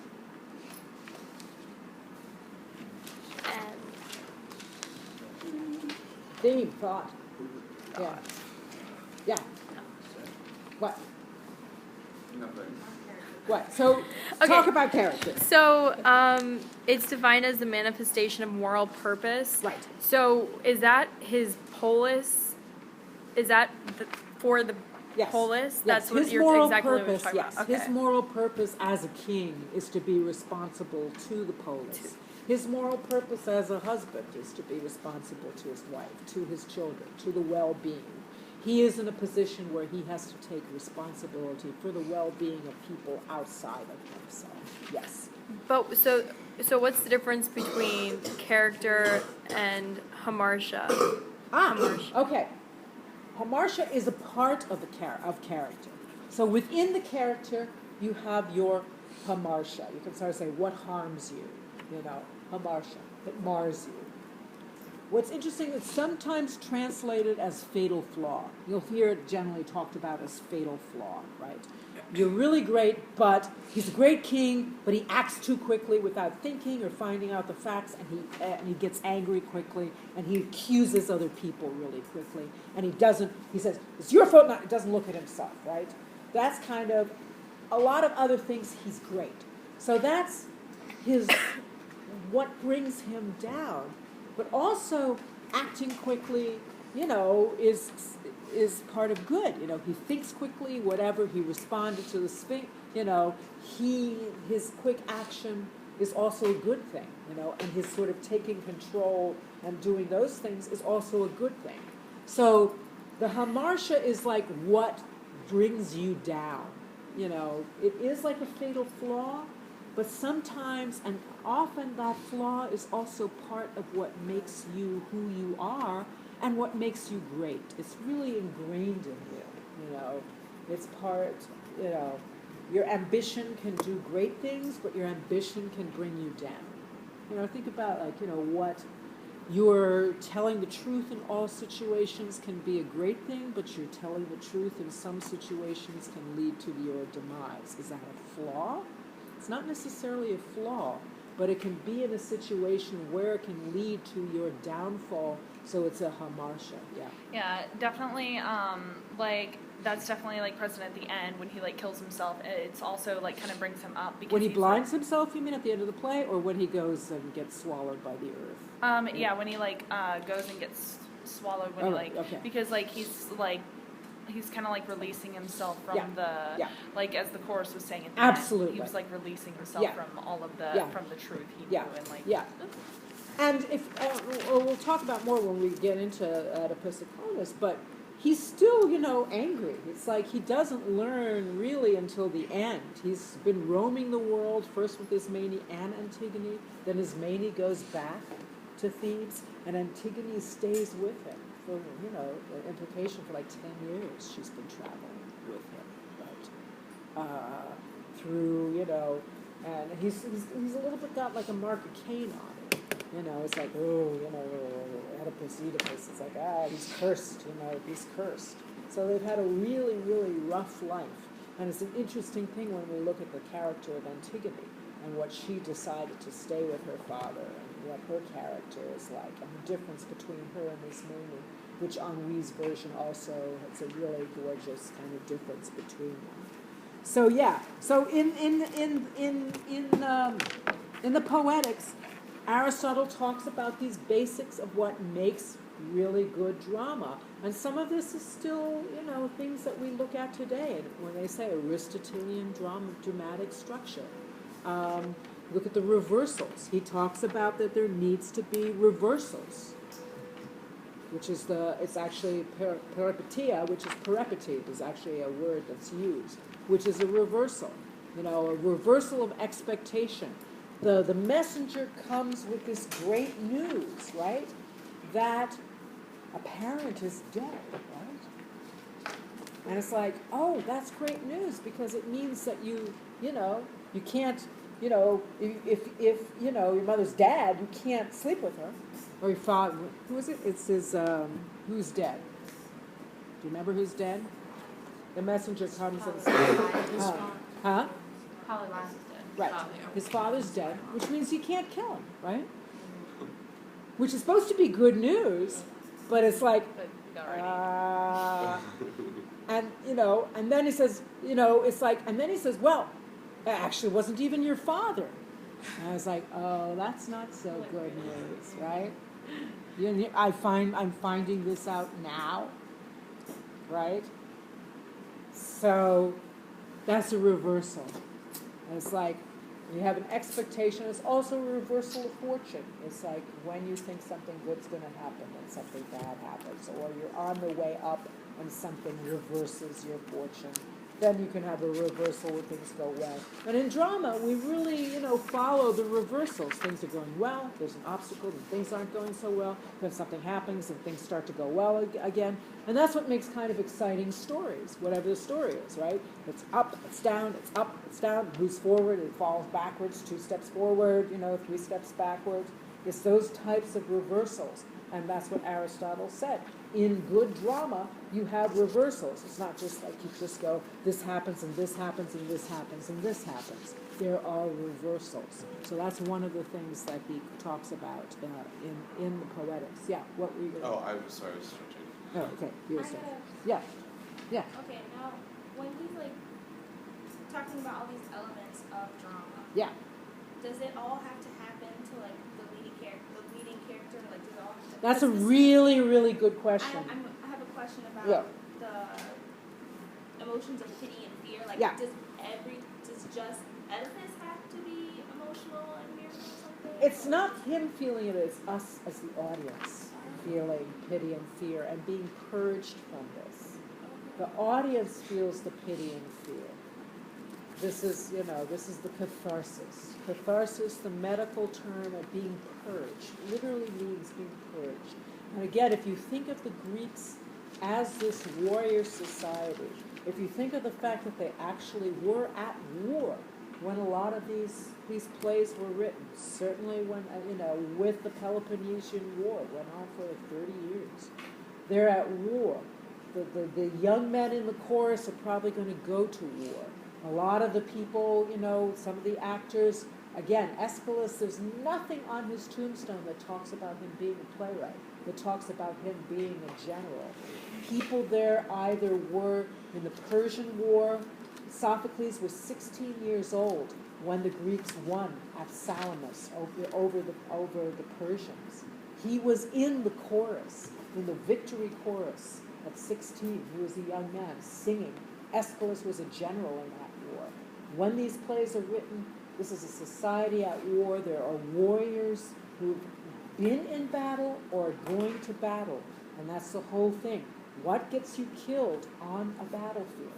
theme, thought. Yeah. Yeah. What? Nothing. What? So, talk about character. So, it's defined as the manifestation of moral purpose. Right. So, is that his polis? Is that for the polis? Yes. That's what his you're moral exactly purpose, what you're talking yes. about. Okay. His moral purpose as a king is to be responsible to the polis. His moral purpose as a husband is to be responsible to his wife, to his children, to the well-being. He is in a position where he has to take responsibility for the well-being of people outside of himself. Yes. But so what's the difference between character and hamartia? Hamartia. Okay. Hamartia is a part of character. So within the character, you have your hamartia. You can sort of say, what harms you? Hamartia, that mars you. What's interesting, it's sometimes translated as fatal flaw. You'll hear it generally talked about as fatal flaw, right? You're really great, but he's a great king, but he acts too quickly without thinking or finding out the facts, and he gets angry quickly, and he accuses other people really quickly, and he says, it's your fault, he doesn't look at himself, right? That's kind of, a lot of other things, he's great. So that's what brings him down. But also, acting quickly, is part of good. He thinks quickly, whatever. He responded to the Sphinx. His quick action is also a good thing. And his sort of taking control and doing those things is also a good thing. So the hamartia is like what brings you down. It is like a fatal flaw. But sometimes and often that flaw is also part of what makes you who you are and what makes you great. It's really ingrained in you, It's part, your ambition can do great things, but your ambition can bring you down. Think about what you're telling the truth in all situations can be a great thing, but you're telling the truth in some situations can lead to your demise. Is that a flaw? It's not necessarily a flaw, but it can be in a situation where it can lead to your downfall, so it's a hamartia, yeah. Yeah, definitely, that's definitely, present at the end when he, kills himself. It's also, kind of brings him up. Because when he blinds himself, you mean, at the end of the play, or when he goes and gets swallowed by the earth? Yeah, when he, goes and gets swallowed, when okay. because, he's, he's kind of like releasing himself from Yeah. like as the chorus was saying at the Absolutely. end, he was like releasing himself Yeah. from all of the Yeah. from the truth he Yeah. knew and like Yeah. And if we'll talk about more when we get into Oedipus Economist, but he's still, angry. It's like he doesn't learn really until the end. He's been roaming the world, first with Ismene and Antigone, then Ismene goes back to Thebes, and Antigone stays with him for, the implication for like 10 years she's been traveling with him, right? Through, and he's a little bit got like a Mark of Cain on it. It's like, Oedipus. It's like, he's cursed, he's cursed. So they've had a really, really rough life. And it's an interesting thing when we look at the character of Antigone and what she decided to stay with her father and what her character is like and the difference between her and Ismene, which Henri's version also has a really gorgeous kind of difference between them. So so in the Poetics, Aristotle talks about these basics of what makes really good drama. And some of this is still, things that we look at today when they say Aristotelian dramatic structure. Look at the reversals. He talks about that there needs to be reversals, which is it's actually peripetia, which is peripety, is actually a word that's used, which is a reversal, a reversal of expectation. The messenger comes with this great news, right? That a parent is dead, right? And it's like, oh, that's great news because it means that you can't, if your mother's dead, you can't sleep with her. Or your father, who is it? It's his, who's dead? Do you remember who's dead? The messenger comes and says, huh? Polybus is dead. Right. His father's dead, which means you can't kill him, right? Which is supposed to be good news, but it's like, and then he says, it's like, and then he says, well, it actually wasn't even your father. And I was like, oh, that's not so good news, right? I'm finding this out now, right? So that's a reversal. And it's like you have an expectation. It's also a reversal of fortune. It's like when you think something good's going to happen, then something bad happens, or you're on the way up and something reverses your fortune. Then you can have a reversal where things go well. And in drama, we really, follow the reversals. Things are going well, there's an obstacle, and things aren't going so well. Then something happens, and things start to go well again. And that's what makes kind of exciting stories, whatever the story is, right? It's up, it's down, it's up, it's down. It moves forward, it falls backwards, 2 steps forward, 3 steps backwards. It's those types of reversals. And that's what Aristotle said. In good drama, you have reversals. It's not just like you just go, this happens, and this happens, and this happens, and this happens. There are reversals. So that's one of the things that he talks about in the Poetics. Yeah, what were you going to Oh, I was sorry, I was switching. Oh, okay. You were saying. Yeah. Okay, now, when he's, talking about all these elements of drama, Yeah. does it all have to happen to, the leading character? Does it all have to... That's a really, really good question. I have a question about the emotions of pity and fear. Does just Oedipus have to be emotional and fearful or something? It's not him feeling it, it's us as the audience feeling pity and fear and being purged from this. The audience feels the pity and fear. This is the catharsis. Catharsis, the medical term of being purged, literally means being purged. And again, if you think of the Greeks as this warrior society, if you think of the fact that they actually were at war when a lot of these plays were written, certainly when, with the Peloponnesian War, went on for 30 years. They're at war. The young men in the chorus are probably going to go to war. A lot of the people, some of the actors, again, Aeschylus, there's nothing on his tombstone that talks about him being a playwright, that talks about him being a general. People there either were in the Persian War. Sophocles was 16 years old when the Greeks won at Salamis over the Persians. He was in the chorus, in the victory chorus, at 16. He was a young man singing. Aeschylus was a general in that war. When these plays are written, this is a society at war. There are warriors who've been in battle or are going to battle. And that's the whole thing. What gets you killed on a battlefield?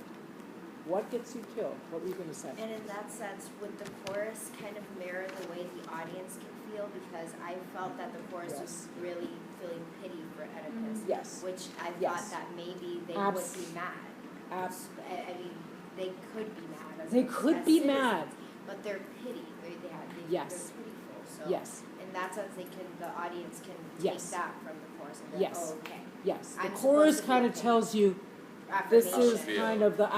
What gets you killed? What were you going to say? And in that sense, would the chorus kind of mirror the way the audience can feel? Because I felt that the chorus was really feeling pity for Oedipus. Yes. Which I Yes. thought that maybe they would be mad. I mean, they could be mad. They could be mad. But they're pity. Yes. They're pitiful. So Yes. in that sense, the audience can take Yes. that from the chorus and be like, Yes. oh, okay. Yes. The I'm chorus supposed to be kind of okay. tells you this is Affirmation. kind of the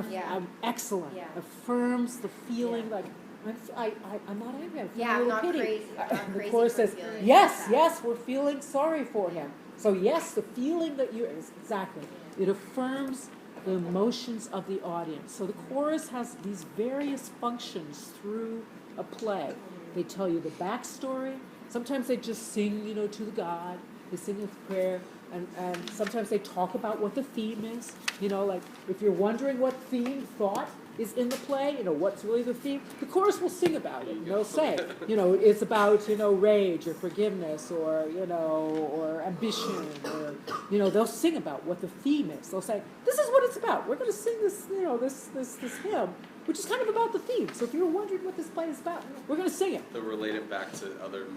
Yeah. excellent. Yeah. Affirms the feeling Yeah. like I'm not angry. I'm feeling Yeah, a I'm little not pity. crazy. I'm not The crazy chorus for says, feeling yes, sad." yes, we're feeling sorry for him. So yes, the feeling that you exactly. It affirms the emotions of the audience. So the chorus has these various functions through a play. They tell you the backstory. Sometimes they just sing, to the God. They sing a prayer. And sometimes they talk about what the theme is. Like if you're wondering what theme, thought is in the play, what's really the theme, the chorus will sing about it. And they'll say, it's about, rage or forgiveness or, or ambition or, they'll sing about what the theme is. They'll say, this is what it's about. We're going to sing this, this hymn, which is kind of about the theme. So if you're wondering what this play is about, we're going to sing it. They'll relate it back to other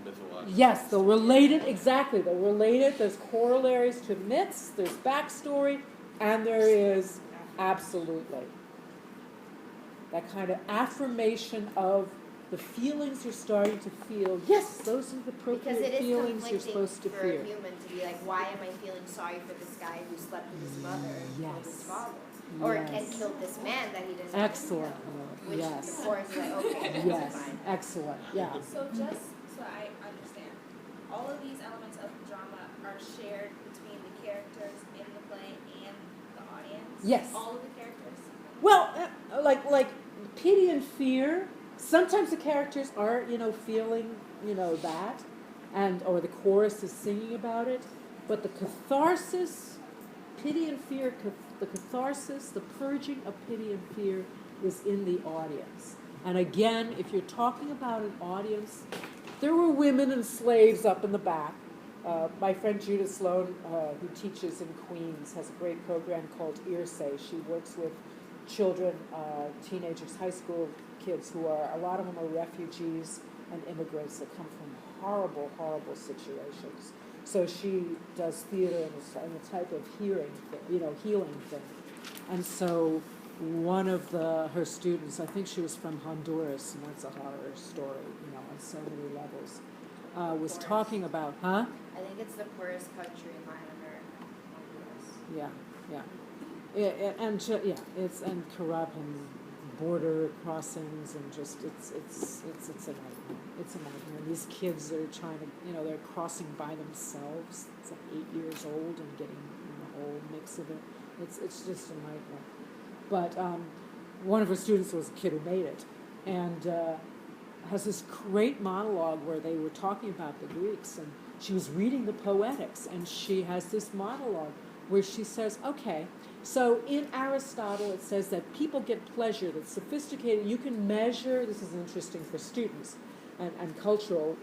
mythological. Yes, they'll relate it, exactly. They'll relate it. There's corollaries to myths, there's backstory, and there is absolutely that kind of affirmation of the feelings you're starting to feel. Yes, those are the Because appropriate it is feelings you're conflicting supposed to for feel. a human to be like, why am I feeling sorry for this guy who slept with his mother and killed his Yes. father? Or Yes. and killed this man that he doesn't Excellent. know. Which Yes. the chorus is like, okay, Yes, that's fine. excellent. Yeah. So just so I understand, all of these elements of drama are shared between the characters in the play and the audience? Yes. All of the characters? Well, like pity and fear. Sometimes the characters are, feeling, that, or the chorus is singing about it. But the catharsis, pity and fear, the catharsis, the purging of pity and fear is in the audience. And again, if you're talking about an audience, there were women and slaves up in the back. My friend Judith Sloan, who teaches in Queens, has a great program called Earsay. She works with children, teenagers, high school kids who are, a lot of them are refugees and immigrants that come from horrible, horrible situations. So she does theater in a type of healing thing. And so one of her students, I think she was from Honduras, and that's a horror story, on so many levels, was talking about, I think it's the poorest country in Latin America. Yeah. It's corrupt and border crossings and just it's a nightmare. It's a nightmare. These kids are trying to they're crossing by themselves. It's like 8 years old and getting in the whole mix of it. It's just a nightmare. But one of her students was a kid who made it, and has this great monologue where they were talking about the Greeks, and she was reading the Poetics, and she has this monologue where she says, okay, so in Aristotle it says that people get pleasure, that's sophisticated, you can measure, this is interesting for students, and cultural,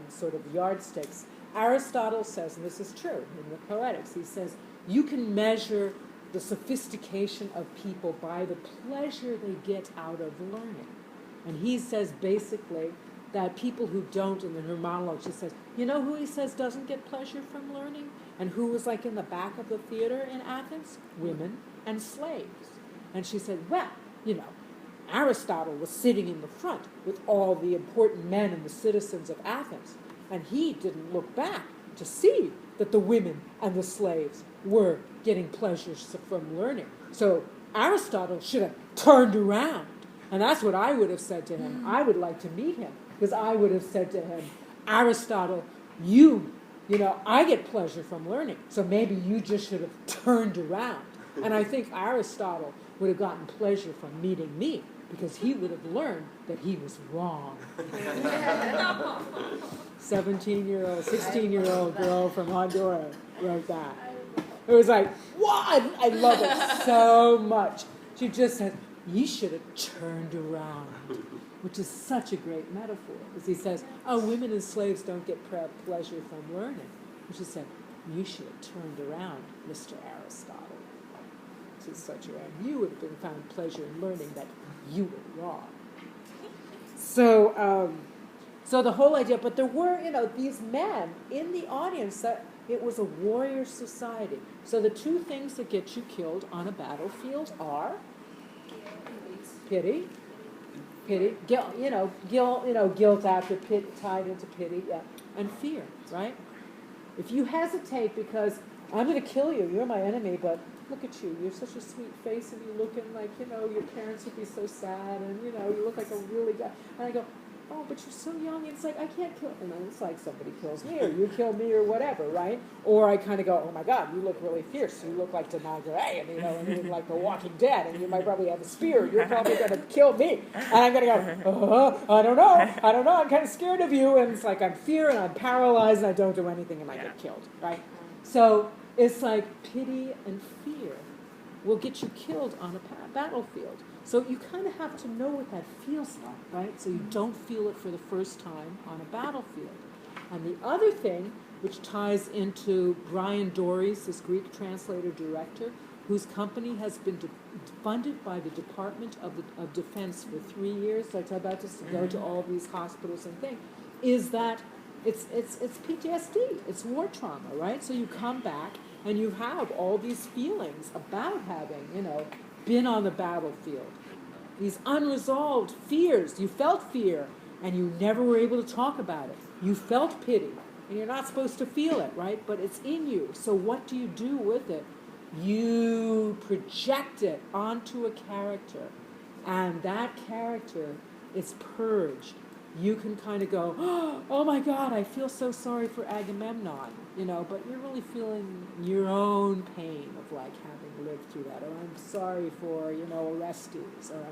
sort of yardsticks. Aristotle says, and this is true in the Poetics, he says, you can measure the sophistication of people by the pleasure they get out of learning. And he says basically that people who don't, and in her monologue she says, who he says doesn't get pleasure from learning? And who was like in the back of the theater in Athens? Women and slaves. And she said, well, Aristotle was sitting in the front with all the important men and the citizens of Athens. And he didn't look back to see that the women and the slaves were getting pleasures from learning. So Aristotle should have turned around. And that's what I would have said to him. I would like to meet him, because I would have said to him, Aristotle, I get pleasure from learning, so maybe you just should have turned around. And I think Aristotle would have gotten pleasure from meeting me, because he would have learned that he was wrong. 17-year-old, 16-year-old girl from Honduras wrote that. It was like, what? I love it so much. She just says, you should have turned around, which is such a great metaphor. As he says, oh, women and slaves don't get pleasure from learning. And she said, you should have turned around, Mr. Aristotle. This is such a you would have been found pleasure in learning that you were wrong. So, so the whole idea, but there were, these men in the audience that it was a warrior society. So the two things that get you killed on a battlefield are pity, guilt, guilt after pit tied into pity, and fear, right? If you hesitate because I'm going to kill you, you're my enemy, but look at you, you're such a sweet face, and you're looking like, your parents would be so sad, and, you look like a really guy. And I go, oh, but you're so young. And it's like, I can't kill. And then it's like somebody kills me, or you kill me, or whatever, right? Or I kind of go, oh my God, you look really fierce. You look like Denai Gray, and and you look like The Walking Dead, and you might probably have a spear. You're probably going to kill me. And I'm going to go, I don't know. I'm kind of scared of you. And it's like I'm fear, and I'm paralyzed, and I don't do anything, and I get killed, right? So it's like pity and fear will get you killed on a battlefield. So you kind of have to know what that feels like, right? So you don't feel it for the first time on a battlefield. And the other thing, which ties into Brian Dories, this Greek translator-director, whose company has been funded by the Department of Defense for 3 years, so I tell about this, to go to all these hospitals and things, is that it's PTSD, it's war trauma, right? So you come back and you have all these feelings about having, been on the battlefield. These unresolved fears. You felt fear, and you never were able to talk about it. You felt pity, and you're not supposed to feel it, right? But it's in you. So what do you do with it? You project it onto a character, and that character is purged. You can kind of go, oh my God, I feel so sorry for Agamemnon, but you're really feeling your own pain of like having lived through that. Or I'm sorry for, Orestes, or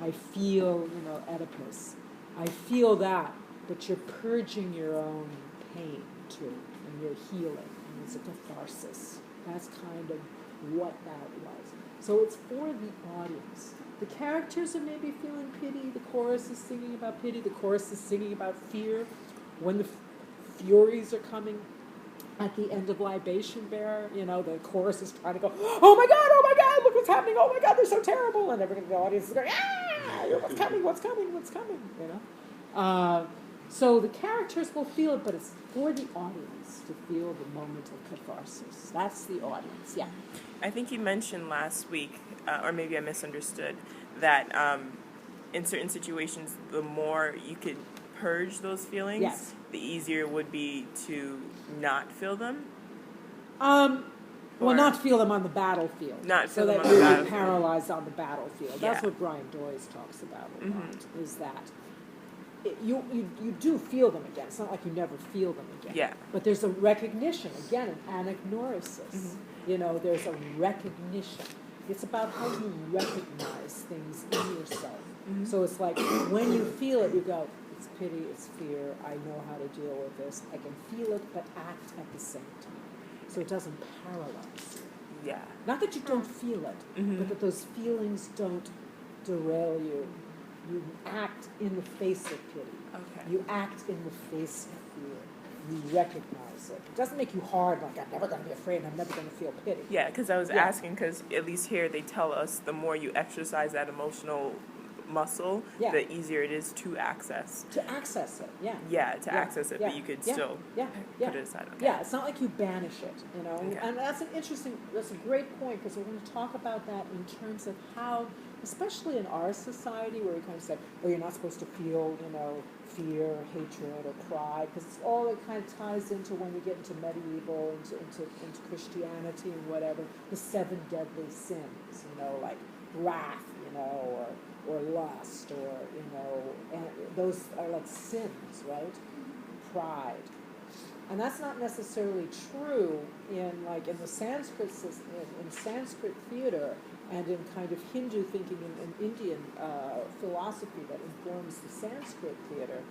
I feel, Oedipus. I feel that, but you're purging your own pain too, and you're healing, and it's a catharsis. That's kind of what that was. So it's for the audience. The characters are maybe feeling pity. The chorus is singing about pity. The chorus is singing about fear. When the Furies are coming at the end of Libation Bearer, the chorus is trying to go, oh my God, look what's happening. Oh my God, they're so terrible. And everybody in the audience is going, what's coming, So the characters will feel it, but it's for the audience to feel the moment of catharsis. That's the audience, yeah. I think you mentioned last week, or maybe I misunderstood, that in certain situations, the more you could purge those feelings, the easier it would be to not feel them. Well, not feel them on the battlefield. Not feel so them that on the you're battlefield. paralyzed on the battlefield. That's Yeah. what Brian Dories talks about a lot, is that you do feel them again. It's not like you never feel them again. Yeah. But there's a recognition, again, an anagnorisis. There's a recognition. It's about how you recognize things in yourself. So it's like when you feel it, you go, it's pity, it's fear, I know how to deal with this. I can feel it, but act at the same time. So it doesn't paralyze you. Yeah. Not that you don't feel it, but that those feelings don't derail you. You act in the face of pity. Okay. You act in the face of fear. You recognize it. It doesn't make you hard, like I'm never going to be afraid, I'm never going to feel pity. Yeah, because I was asking, because at least here they tell us the more you exercise that emotional muscle, the easier it is to access. To access it, yeah. Yeah, to access it, but you could still put it aside. Okay. Yeah, it's not like you banish it, And that's that's a great point, because we're going to talk about that in terms of how, especially in our society, where we kind of say, oh, you're not supposed to feel, fear, hatred, or pride, because it's all it kind of ties into when we get into medieval, into Christianity and whatever, the 7 deadly sins, like wrath, or lust, or, and those are like sins, right? Pride. And that's not necessarily true in the Sanskrit system, in Sanskrit theater, and in kind of Hindu thinking and Indian philosophy that informs the Sanskrit theater.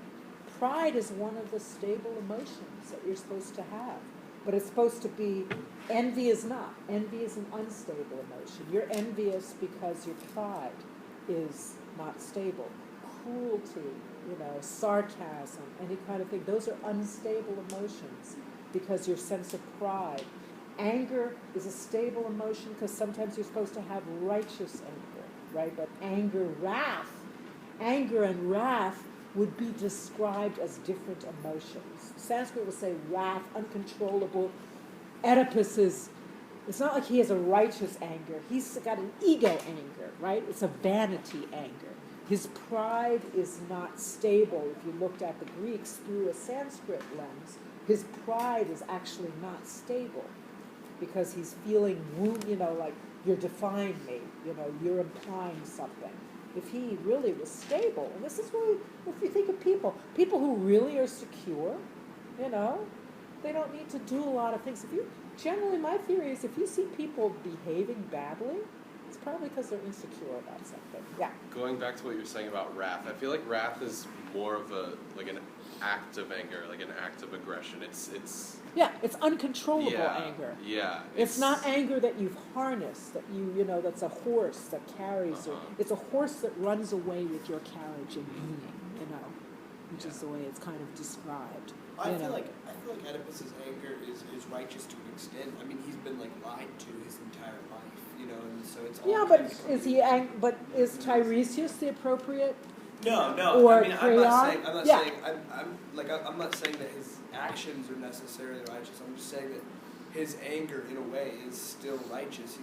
Pride is one of the stable emotions that you're supposed to have. but it's supposed to be, envy is not. Envy is an unstable emotion. You're envious because your pride is not stable. Cruelty, sarcasm, any kind of thing, those are unstable emotions because your sense of pride. Anger is a stable emotion because sometimes you're supposed to have righteous anger, right? But anger and wrath would be described as different emotions. Sanskrit will say wrath, uncontrollable. Oedipus it's not like he has a righteous anger. He's got an ego anger, right? It's a vanity anger. His pride is not stable. If you looked at the Greeks through a Sanskrit lens, his pride is actually not stable because he's feeling like you're defying me, you're implying something. If he really was stable, and this is really, if you think of people who really are secure, they don't need to do a lot of things. Generally, my theory is if you see people behaving badly, it's probably because they're insecure about something. Yeah. Going back to what you're saying about wrath, I feel like wrath is more of an act of anger, like an act of aggression. It's uncontrollable anger. Yeah. It's not anger that you've harnessed, that that's a horse that carries you. It's a horse that runs away with your carriage and being, which is the way it's kind of described. I feel like Oedipus's anger is righteous to an extent. I mean, he's been lied to his entire life, and so it's all. Yeah, but is he? But is Tiresias the appropriate? No. Or I mean, I'm not saying that his actions are necessarily righteous. I'm just saying that his anger, in a way, is still righteous.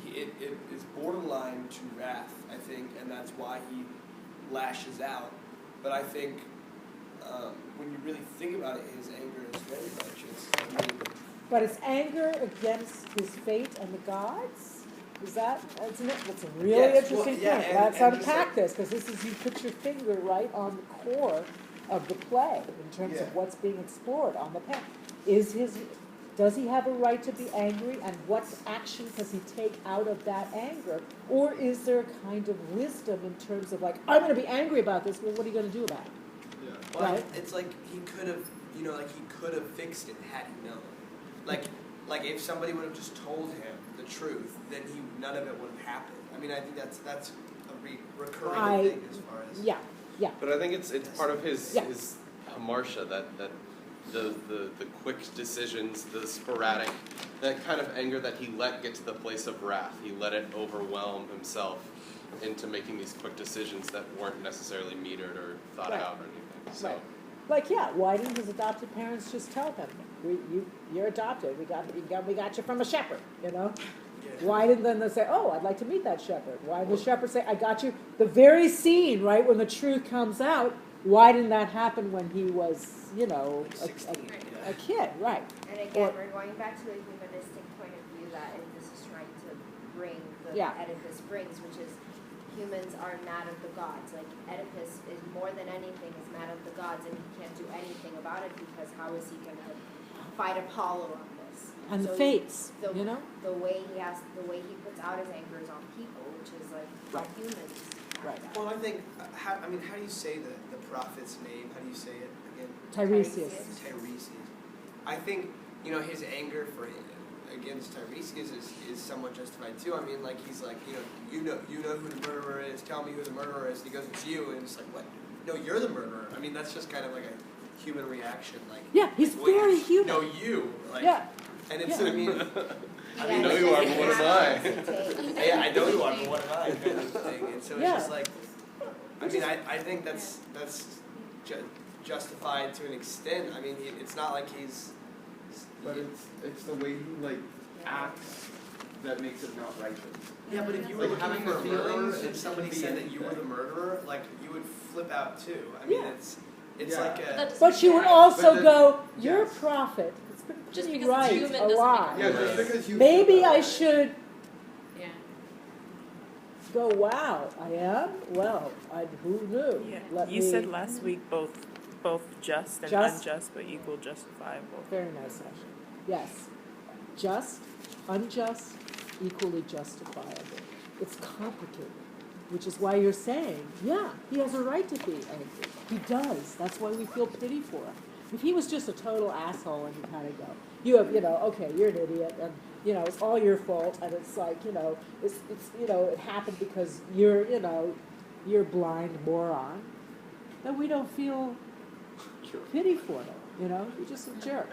It is borderline to wrath, I think, and that's why he lashes out. But I think when you really think about it, his anger is very righteous. But it's anger against his fate and the gods? That's a really interesting point. Let's unpack this, because this is, you put your finger right on the core of the play in terms of what's being explored on the path. Does he have a right to be angry, and what action does he take out of that anger? Or is there a kind of wisdom in terms of I'm going to be angry about this, well, what are you going to do about it? Yeah. Well, right? It's like he could have, he could have fixed it had he known. Like if somebody would have just told him the truth, then none of it would have happened. I mean, I think that's a recurring thing as far as. Yeah. But I think it's part of his hamartia that the quick decisions, the sporadic, that kind of anger that he let get to the place of wrath. He let it overwhelm himself into making these quick decisions that weren't necessarily metered or thought out or anything. So. Why didn't his adopted parents just tell him, you're adopted, we got you from a shepherd, Why didn't they say, oh, I'd like to meet that shepherd? Why did the shepherd say, I got you? The very scene, right, when the truth comes out, why didn't that happen when he was, a kid, right? And again, we're going back to the humanistic point of view that Oedipus is trying to bring, Oedipus brings, which is humans are mad at the gods. Like, Oedipus is more than anything is mad at the gods, and he can't do anything about it because how is he going to fight Apollo on this? And the fates, the way he puts out his anger is on people, which is how humans. Right. Well, I think, how do you say the prophet's name? How do you say it again? Tiresias. I think, his anger against Tiresias is somewhat justified too. I mean, he's you know who the murderer is. Tell me who the murderer is. And he goes, it's you. And it's what? No, you're the murderer. I mean, that's just kind of like a human reaction. He's very human. No, you. And it's, I mean. I know you are, but what am I? Yeah, I know you are, but what am I? Kind of thing. And so it's just I mean, I think that's justified to an extent. I mean, it's not like he's. But it's the way he acts that makes it not righteous. Yeah, but if you were looking for a murderer and somebody said that you were the murderer, you would flip out too. I mean, it's like a. But you would also go, you're a prophet. Just pretty because right, it's human a lie. Yeah, just because you. Maybe I should. Go, wow, I am? Well, who knew? Yeah. You said last week both just and unjust, but equal justifiable. Very nice, actually. Yes. Just, unjust, equally justifiable. It's complicated, which is why you're saying, he has a right to be angry. He does. That's why we feel pity for him. If he was just a total asshole and you kind of go, you have, okay, you're an idiot, and, it's all your fault, and it's like, it's it happened because you're a blind moron, then we don't feel pity for him, you're just a jerk.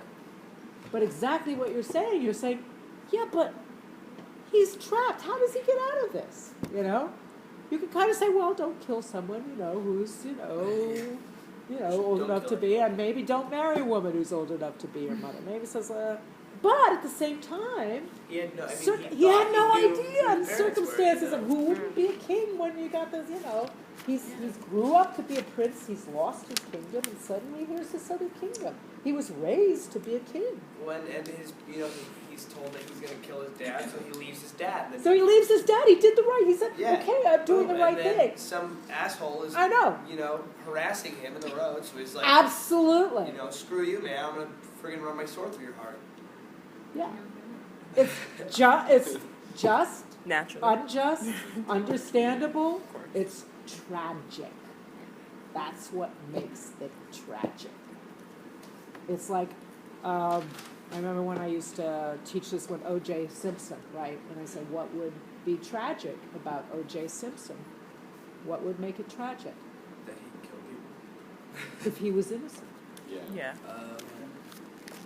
But exactly what you're saying, yeah, but he's trapped. How does he get out of this, You can kind of say, well, don't kill someone, who's, old enough to be, and maybe don't marry a woman who's old enough to be your mother. Maybe says, but at the same time, he had no, he had no idea the circumstances of who wouldn't be a king when you got this, He's grew up to be a prince, he's lost his kingdom, and suddenly here's this other kingdom. He was raised to be a king. Well, and his, he's told that he's going to kill his dad, so he leaves his dad. So he leaves his dad. He did the right. He said, okay, I'm doing the right thing. Some asshole is, harassing him in the road, so he's like, absolutely. Screw you, man. I'm going to friggin' run my sword through your heart. Yeah. It's just, natural, unjust, understandable. It's tragic. That's what makes it tragic. It's like, I remember when I used to teach this when O.J. Simpson, right? And I said, what would be tragic about O.J. Simpson? What would make it tragic? That he killed you. If he was innocent. Yeah.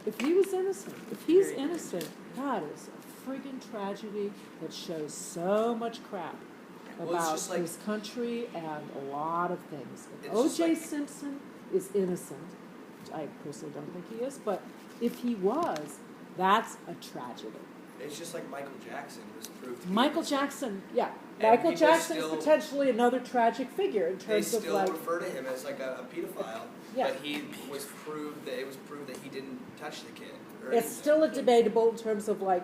If he was innocent. If he's innocent, that is a friggin' tragedy that shows so much crap about his country and a lot of things. If O.J. Simpson is innocent, which I personally don't think he is, but if he was, that's a tragedy. It's just like Michael Jackson was proved to be Michael Jackson, yeah. Michael Jackson is potentially another tragic figure in terms of like... They still refer to him as like a pedophile, but it was proved that he didn't touch the kid. It's still a debatable in terms of like,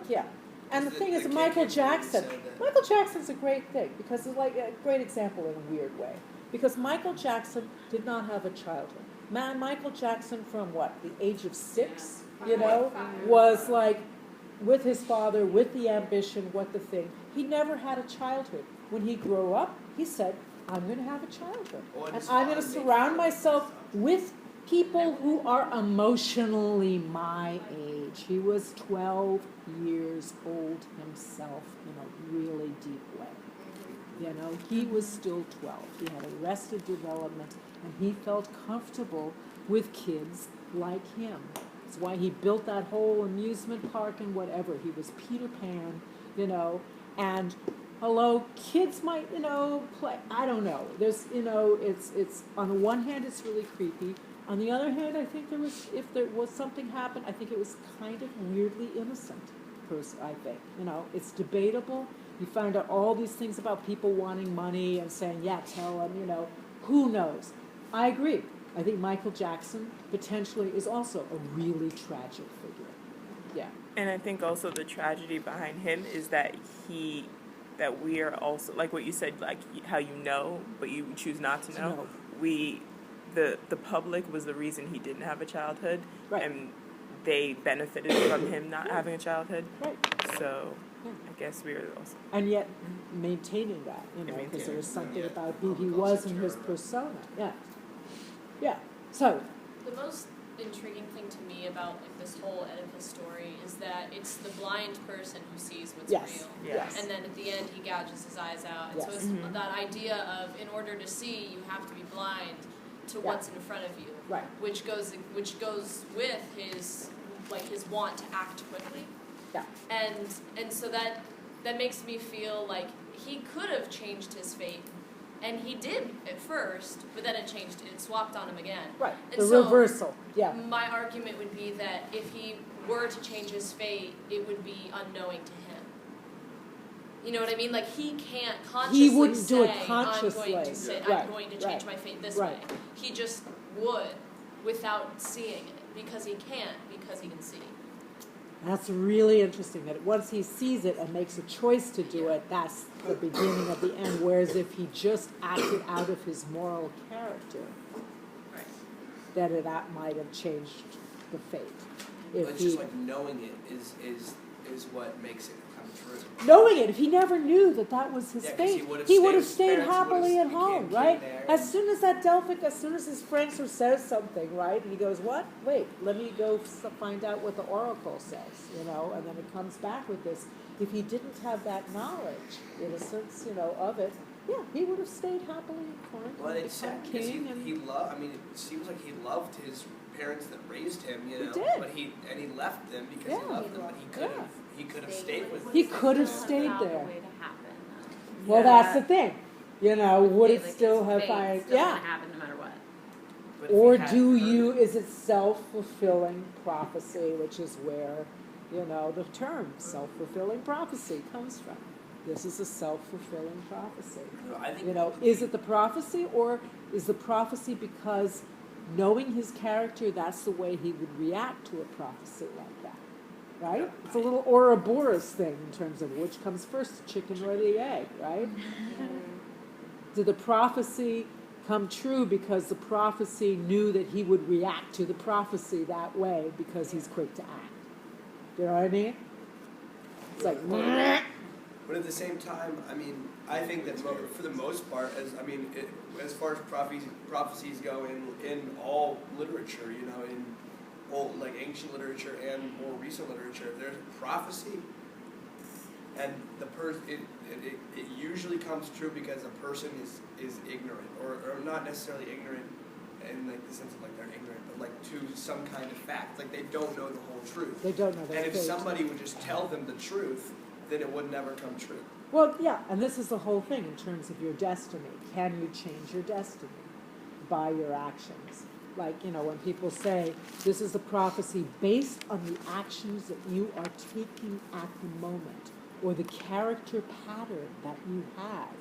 And the thing is, Michael Jackson's a great thing because it's like a great example in a weird way. Because Michael Jackson did not have a childhood. Michael Jackson from the age of 6, was like with his father, with the ambition, what the thing. He never had a childhood. When he grew up, he said, I'm going to have a childhood. And I'm going to surround myself with people who are emotionally my age. He was 12 years old himself in a really deep way. He was still 12. He had arrested development, and he felt comfortable with kids like him. That's why he built that whole amusement park and whatever. He was Peter Pan, and kids might, play. I don't know. There's, it's on the one hand, it's really creepy. On the other hand, I think if there was something happened, I think it was kind of weirdly innocent. I think, it's debatable. You find out all these things about people wanting money and saying, tell them, who knows? I agree. I think Michael Jackson potentially is also a really tragic figure. Yeah. And I think also the tragedy behind him is that we are also, like what you said, like how but you choose not to know. The public was the reason he didn't have a childhood. Right. And they benefited from him not having a childhood. Right. So I guess we are also... And yet maintaining that, because there was something about who he was and his persona. Yeah. Yeah. So... The most intriguing thing to me about this whole Oedipus story is that it's the blind person who sees what's real. Yes. And then at the end he gouges his eyes out. And so it's that idea of in order to see you have to be blind to what's in front of you. Right. Which goes with his want to act quickly. Yeah. And so that makes me feel like he could have changed his fate. And he did at first, but then it swapped on him again. Right, and the reversal, My argument would be that if he were to change his fate, it would be unknowing to him. You know what I mean? Like, he can't consciously he wouldn't do it say, consciously. I'm going to change my fate this way. He just would without seeing it, because he can't, because he can see. That's really interesting, that once he sees it and makes a choice to do it, that's the beginning of the end, whereas if he just acted out of his moral character, then that might have changed the fate. But it's just like knowing it is what makes it come true. Knowing it, if he never knew that that was his 'cause fate, he would have stayed stayed with his parents, happily he at became home, king right? there. As soon as his friend says something, right, and he goes, what? Wait, let me go find out what the oracle says, and then it comes back with this. If he didn't have that knowledge, in a sense, of it, yeah, he would have stayed happily in Corinth. Well, and it's become sad because king. he loved. I mean, it seems like he loved his parents that raised him. He did. But he left them because he loved them. But he could have stayed with them. He could have stayed Found a there. way to happen, Well, that's the thing. Would it like still his have fate find? still Yeah. gonna happen no matter what. But if Or he hadn't do heard you? it- Is it self-fulfilling prophecy, which is where the term self-fulfilling prophecy comes from? This is a self-fulfilling prophecy. No, I think Is it the prophecy, or is the prophecy because knowing his character, that's the way he would react to a prophecy like that, right? Yeah, It's a little Ouroboros thing in terms of which comes first, the chicken or the egg, right? Did the prophecy come true because the prophecy knew that he would react to the prophecy that way because he's quick to act? You know what I mean? It's like, But at the same time, I mean, I think that for the most part, as far as prophecies go in all literature, in old, like ancient literature and more recent literature, if there's a prophecy, and it usually comes true because a person is ignorant, or not necessarily ignorant in like the sense of like they're ignorant, but like to some kind of fact, like they don't know the whole truth. they don't know that. And if somebody would just tell them the truth, then it would never come true. Well, yeah, and this is the whole thing in terms of your destiny. Can you change your destiny by your actions? Like, when people say, this is a prophecy based on the actions that you are taking at the moment, or the character pattern that you have.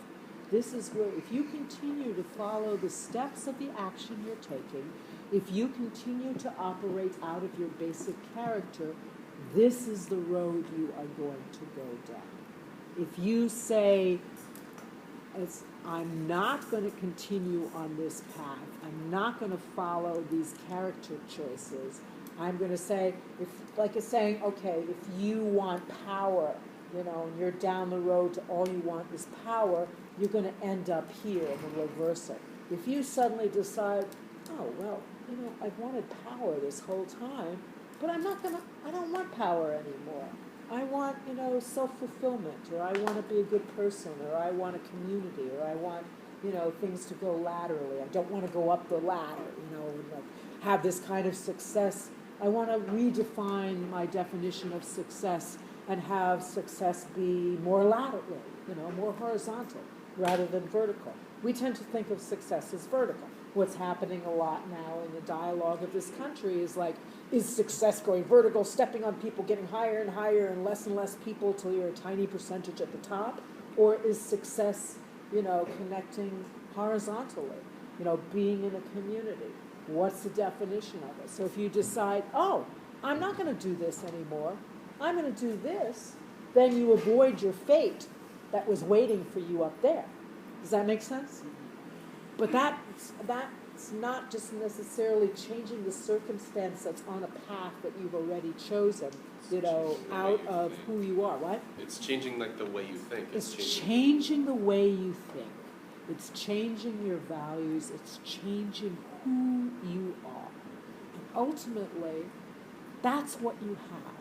This is where, if you continue to follow the steps of the action you're taking, if you continue to operate out of your basic character, this is the road you are going to go down. If you say, I'm not going to continue on this path, I'm not going to follow these character choices, I'm going to say, it's saying, okay, if you want power, and you're down the road to all you want is power, you're going to end up here in the reversal. If you suddenly decide, oh, well, I've wanted power this whole time, but I don't want power anymore. I want, self-fulfillment, or I want to be a good person, or I want a community, or I want, things to go laterally. I don't want to go up the ladder, and like have this kind of success. I want to redefine my definition of success and have success be more laterally, more horizontal rather than vertical. We tend to think of success as vertical. What's happening a lot now in the dialogue of this country is like, is success going vertical, stepping on people, getting higher and higher and less people till you're a tiny percentage at the top? Or is success, connecting horizontally, being in a community? What's the definition of it? So if you decide, oh, I'm not going to do this anymore, I'm going to do this, then you avoid your fate that was waiting for you up there. Does that make sense? But that's not just necessarily changing the circumstance that's on a path that you've already chosen, out of who you are. What? It's changing like the way you think. It's changing the way you think. It's changing your values. It's changing who you are. And ultimately, that's what you have.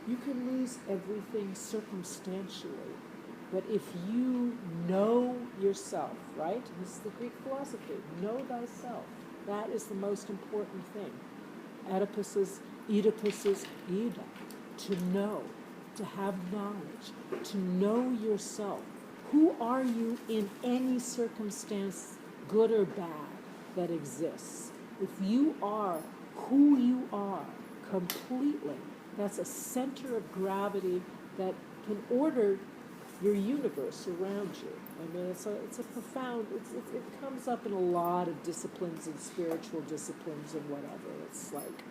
You can lose everything circumstantially, but if you know yourself, right? This is the Greek philosophy. Know thyself. That is the most important thing. Oedipus's Ida. To know, to have knowledge, to know yourself. Who are you in any circumstance, good or bad, that exists? If you are who you are completely, that's a center of gravity that can order your universe around you. I mean, it's a profound, it comes up in a lot of disciplines and spiritual disciplines and whatever. It's like,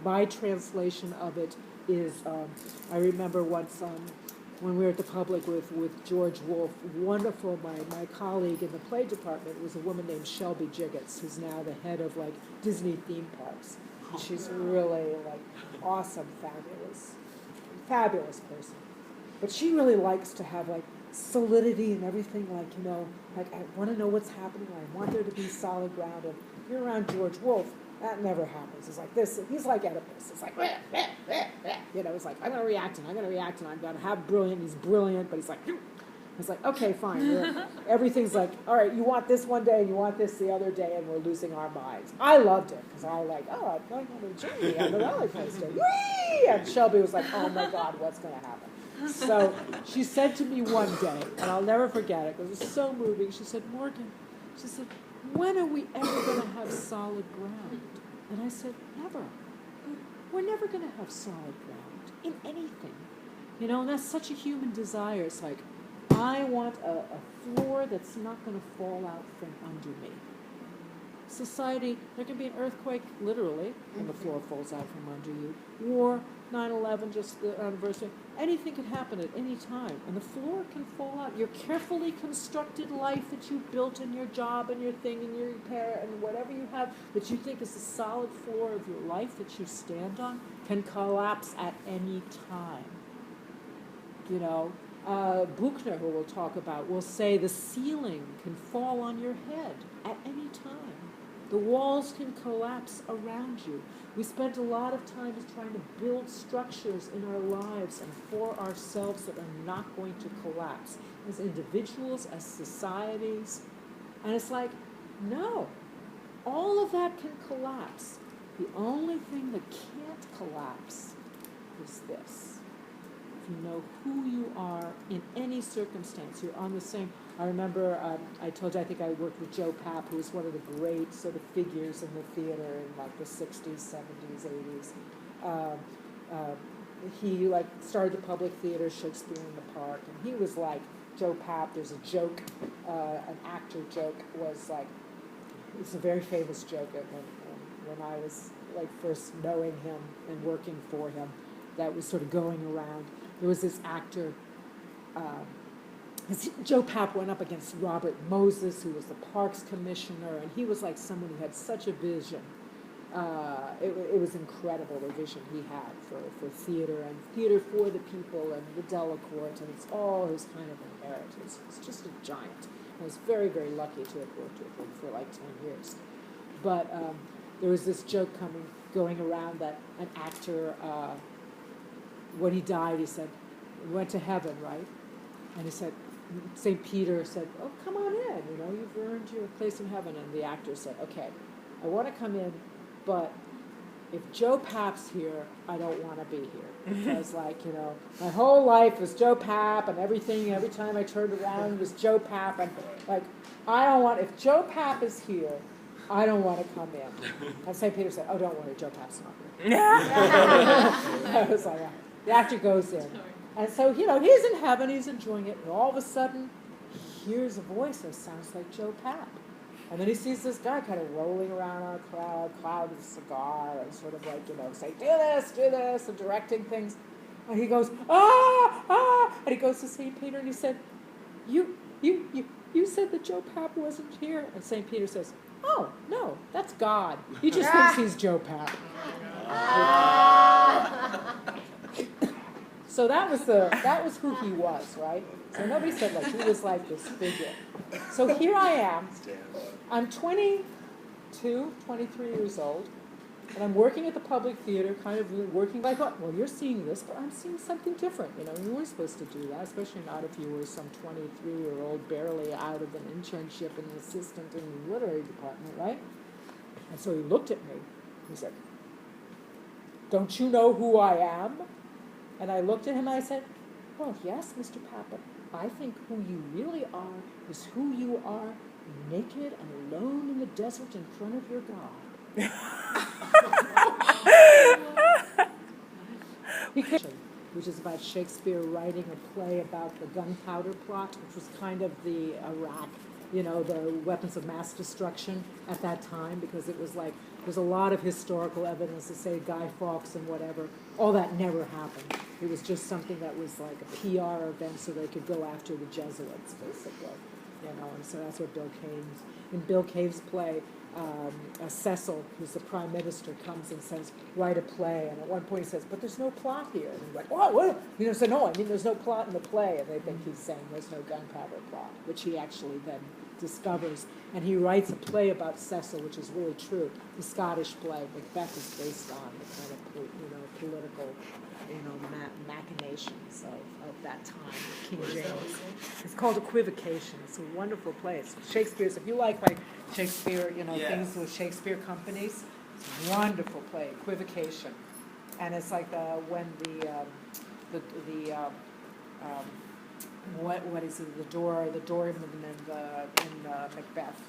my translation of it is, I remember once when we were at the Public with George Wolfe, wonderful, my colleague in the play department was a woman named Shelby Jiggets, who's now the head of like Disney theme parks. She's really like awesome, fabulous person. but she really likes to have like solidity and everything, like, you know, like I want to know what's happening. I want there to be solid ground. And if you're around George Wolfe, that never happens. It's like this. He's like Oedipus. It's like, you know, it's like, I'm going to react and I'm going to have brilliant. He's brilliant, but he's like, it's like, okay, fine. Everything's like, all right, you want this one day and you want this the other day, and we're losing our minds. I loved it because I like, oh, I'm going on a journey on the roller coaster. Whee! And Shelby was like, oh my God, what's going to happen? So she said to me one day, and I'll never forget it because it was so moving. She said, Morgan, she said, when are we ever going to have solid ground? And I said, never. We're never going to have solid ground in anything. You know, and that's such a human desire. It's like, I want a floor that's not going to fall out from under me. Society, there can be an earthquake, literally, and the floor falls out from under you. War, 9/11, just the anniversary. Anything can happen at any time, and the floor can fall out. Your carefully constructed life that you built in your job and your thing and your repair and whatever you have that you think is the solid floor of your life that you stand on can collapse at any time. You know, Buchner, who we'll talk about, will say the ceiling can fall on your head at any time. The walls can collapse around you. We spent a lot of time trying to build structures in our lives and for ourselves that are not going to collapse as individuals, as societies. And it's like, no, all of that can collapse. The only thing that can't collapse is this. If you know who you are in any circumstance, you're on the same. I remember I told you I think I worked with Joe Papp, who was one of the great sort of figures in the theater in like the 60s, 70s, 80s. He like started the public theater, Shakespeare in the Park, and he was like Joe Papp. There's a joke, an actor joke was like, it's a very famous joke when I was like first knowing him and working for him, that was sort of going around. There was this actor. Joe Papp went up against Robert Moses, who was the Parks Commissioner, and he was like someone who had such a vision. It was incredible, the vision he had for theater and theater for the people and the Delacorte, and it's all his kind of inheritance. It's just a giant. I was very, very lucky to have worked with him for like 10 years. But there was this joke going around that an actor, when he died, he said, he went to heaven, right? And he said, St. Peter said, oh, come on in, you know, you've earned your place in heaven. And the actor said, okay, I want to come in, but if Joe Papp's here, I don't want to be here. Because, like, you know, my whole life was Joe Papp and everything, every time I turned around was Joe Papp. And, like, if Joe Papp is here, I don't want to come in. And St. Peter said, oh, don't worry, Joe Papp's not here. I was like, the actor goes in. And so, you know, he's in heaven, he's enjoying it, and all of a sudden, he hears a voice that sounds like Joe Papp. And then he sees this guy kind of rolling around on a cloud with a cigar, and sort of like, you know, saying, do this, and directing things. And he goes, ah, and he goes to St. Peter, and he said, you said that Joe Papp wasn't here. And St. Peter says, oh, no, that's God. He just thinks he's Joe Papp. So that was who he was, right? So nobody said like he was like this figure. So here I am. I'm 22, 23 years old, and I'm working at the public theater, kind of working. I thought, well, you're seeing this, but I'm seeing something different. You know, you weren't supposed to do that, especially not if you were some 23-year-old barely out of an internship and an assistant in the literary department, right? And so he looked at me. He said, don't you know who I am? And I looked at him and I said, well, yes, Mr. Papp, I think who you really are is who you are naked and alone in the desert in front of your God. Which is about Shakespeare writing a play about the gunpowder plot, which was kind of the Iraq, you know, the weapons of mass destruction at that time, because it was like, there's a lot of historical evidence to say Guy Fawkes and whatever. All that never happened. It was just something that was like a PR event so they could go after the Jesuits, basically. You know, and so that's what in Bill Cave's play, Cecil, who's the prime minister, comes and says, write a play. And at one point he says, but there's no plot here. And he's like, oh, what? So no, I mean, there's no plot in the play. And they think he's saying there's no gunpowder plot, which he actually then discovers. And he writes a play about Cecil, which is really true. The Scottish play, Macbeth, is based on the kind of, political, machinations of that time, King James. It's called Equivocation. It's a wonderful play. It's Shakespeare's, if you like Shakespeare, things with Shakespeare companies, it's a wonderful play, Equivocation. And it's like when what is it, the doorman in Macbeth,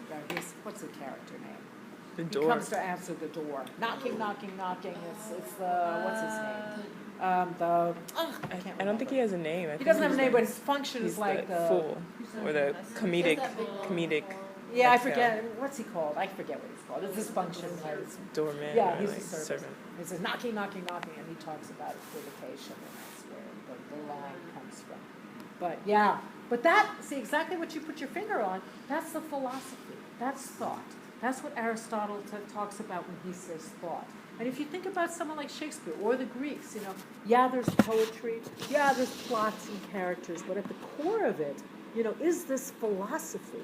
what's the character name? The He door. comes to answer the door. Knocking. It's the, what's his name? I don't think he has a name. He doesn't have a name, but his function he's is like the fool, or the comedic. Yeah, I forget, what's he called? I forget what he's called. It's his function. Doorman. Yeah, or he's like the servant. He says knocking, and he talks about equivocation, and that's where the line comes from. But see, exactly what you put your finger on, that's the philosophy. That's thought. That's what Aristotle talks about when he says thought. And if you think about someone like Shakespeare or the Greeks, there's poetry, there's plots and characters, but at the core of it, is this philosophy,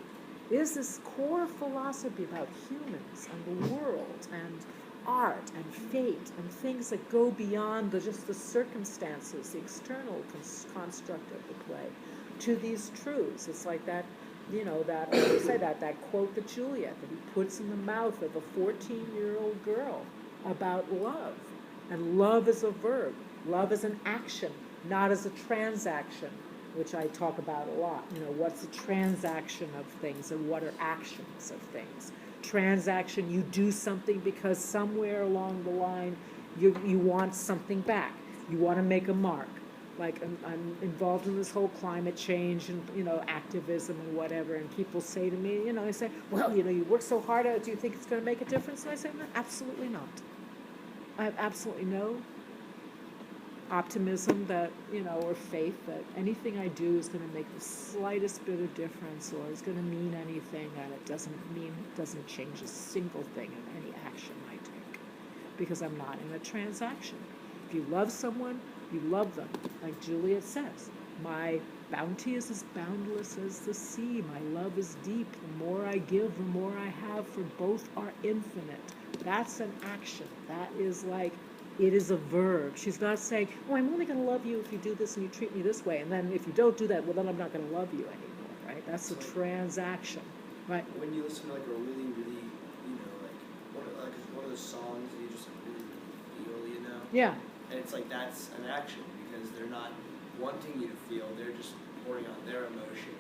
is this core philosophy about humans and the world and art and fate and things that go beyond just the circumstances, the external construct of the play, to these truths. It's like that. That quote that Juliet, that he puts in the mouth of a 14-year-old girl about love. And love is a verb. Love is an action, not as a transaction, which I talk about a lot. What's the transaction of things and what are actions of things? Transaction, you do something because somewhere along the line you want something back. You want to make a mark. Like I'm involved in this whole climate change and activism and whatever, and people say to me, I say, well, you work so hard at it, do you think it's going to make a difference? And I say, no, absolutely not. I have absolutely no optimism that or faith that anything I do is going to make the slightest bit of difference or is going to mean anything, and it doesn't change a single thing in any action I take, because I'm not in a transaction. If you love someone, you love them. Like Juliet says, my bounty is as boundless as the sea. My love is deep. The more I give, the more I have, for both are infinite. That's an action. That is it is a verb. She's not saying, I'm only going to love you if you do this and you treat me this way. And then if you don't do that, well, then I'm not going to love you anymore, right? That's a transaction, right? When you listen to a really, really, one of those songs that you just really feel, Yeah. And it's that's an action, because they're not wanting you to feel, they're just pouring out their emotion,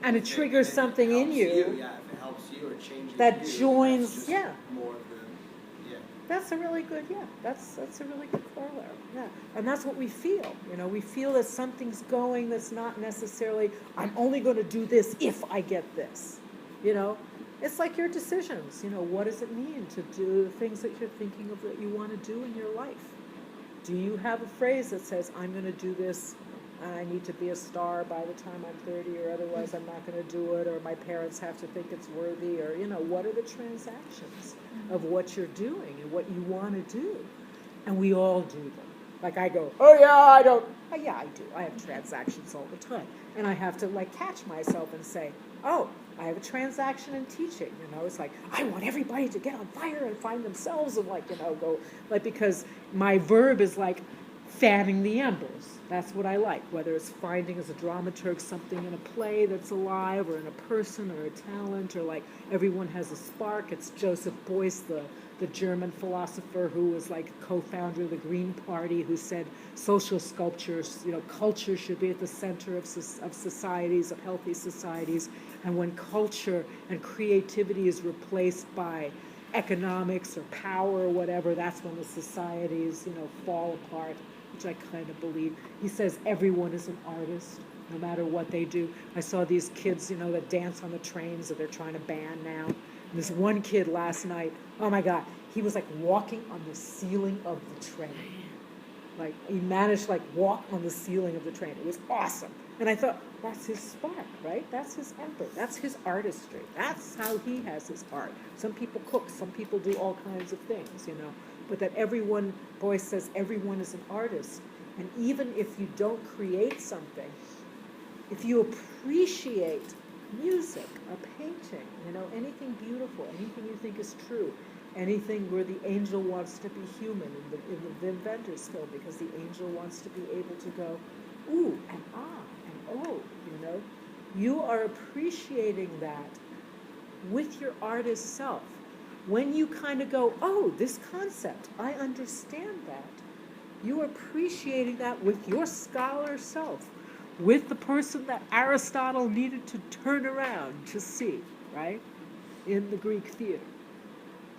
And it triggers something in you. If it helps you or changes that you, joins, more of the, That's a really good, that's a really good corollary, And that's what we feel, we feel that something's going that's not necessarily, I'm only going to do this if I get this, It's like your decisions, what does it mean to do the things that you're thinking of that you want to do in your life? Do you have a phrase that says, I'm going to do this, and I need to be a star by the time I'm 30, or otherwise I'm not going to do it, or my parents have to think it's worthy, or, what are the transactions of what you're doing and what you want to do? And we all do them. Like I go, I do. I have transactions all the time. And I have to catch myself and say, I have a transaction in teaching, it's like, I want everybody to get on fire and find themselves and go, because my verb is fanning the embers. That's what I like, whether it's finding as a dramaturg something in a play that's alive, or in a person or a talent, or everyone has a spark. It's Joseph Beuys, the German philosopher who was co-founder of the Green Party, who said social sculptures, culture should be at the center of societies, of healthy societies. And when culture and creativity is replaced by economics or power or whatever, that's when the societies, fall apart, which I kind of believe. He says everyone is an artist, no matter what they do. I saw these kids, that dance on the trains that they're trying to ban now. And this one kid last night, oh my God, he was walking on the ceiling of the train. Like, he managed to, like, walk on the ceiling of the train. It was awesome. And I thought, that's his spark, right? That's his ember. That's his artistry. That's how he has his art. Some people cook. Some people do all kinds of things, you know. But that everyone, Boyce says, everyone is an artist. And even if you don't create something, if you appreciate music, a painting, you know, anything beautiful, anything you think is true, anything where the angel wants to be human in the Inventors film, because the angel wants to be able to go, ooh, and ah, and oh, you know. You are appreciating that with your artist self. When you kind of go, oh, this concept, I understand that, you are appreciating that with your scholar self, with the person that Aristotle needed to turn around to see, right, in the Greek theater.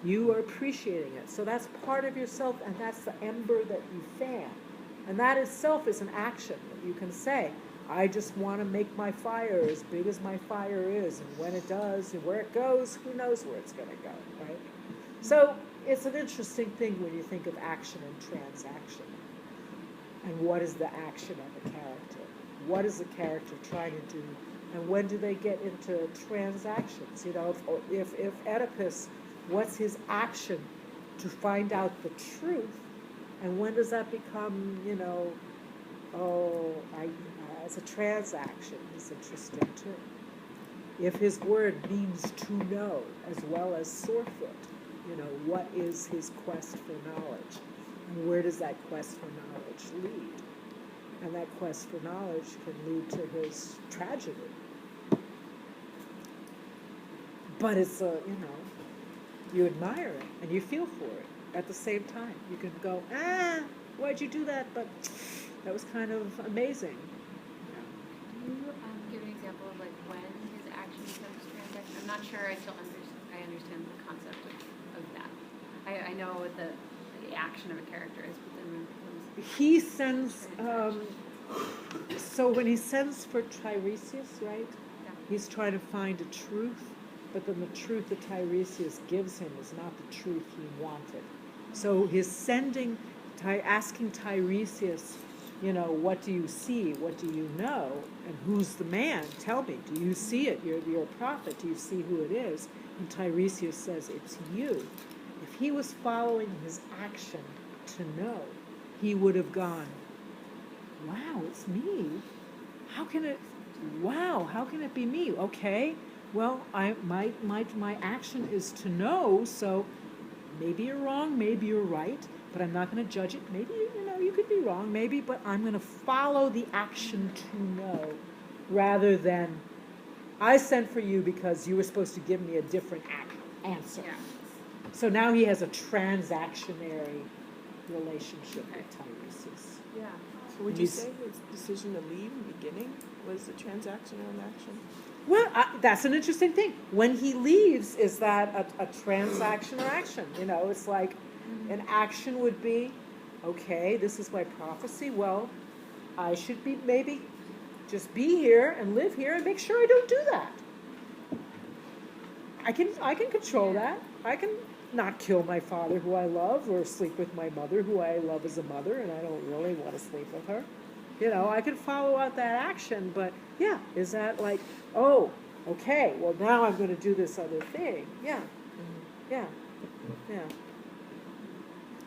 You are appreciating it. So that's part of yourself, and that's the ember that you fan. And that itself is an action that you can say, I just want to make my fire as big as my fire is, and when it does, and where it goes, who knows where it's going to go, right? So it's an interesting thing when you think of action and transaction. And what is the action of a character? What is the character trying to do? And when do they get into transactions? You know, if Oedipus, what's his action to find out the truth? And when does that become, you know, as a transaction is interesting too. If his word means to know as well as Swordfoot, you know, what is his quest for knowledge? And where does that quest for knowledge lead? And that quest for knowledge can lead to his tragedy. But it's a, you know, you admire it and you feel for it at the same time. You can go, why'd you do that? But that was kind of amazing. Can you give an example of like when his action becomes transaction? I'm not sure I still understand the concept of that. I know what the action of a character is, but then when it becomes he sends, so when he sends for Tiresias, right? Yeah. He's trying to find a truth, but then the truth that Tiresias gives him is not the truth he wanted. So his sending, asking Tiresias, you know, what do you see? What do you know? And who's the man? Tell me. Do you see it? You're a prophet. Do you see who it is? And Tiresias says, it's you. If he was following his action to know, he would have gone, wow, it's me. How can it be me? Okay, well, my action is to know, so maybe you're wrong, maybe you're right, but I'm not going to judge it. Maybe, you know, you could be wrong, maybe, but I'm going to follow the action to know, rather than, I sent for you because you were supposed to give me a different answer. Yeah. So now he has a transactionary relationship with Tiresias. Yeah. So would you say his decision to leave in the beginning was a transactional action? Well, that's an interesting thing. When he leaves, is that a transaction or action? You know, it's like an action would be, okay, this is my prophecy. Well, I should be maybe just be here and live here and make sure I don't do that. I can control that. I can not kill my father who I love, or sleep with my mother who I love as a mother and I don't really want to sleep with her. You know, I can follow out that action, but yeah, is that like, oh, okay, well now I'm going to do this other thing. Yeah, yeah, yeah.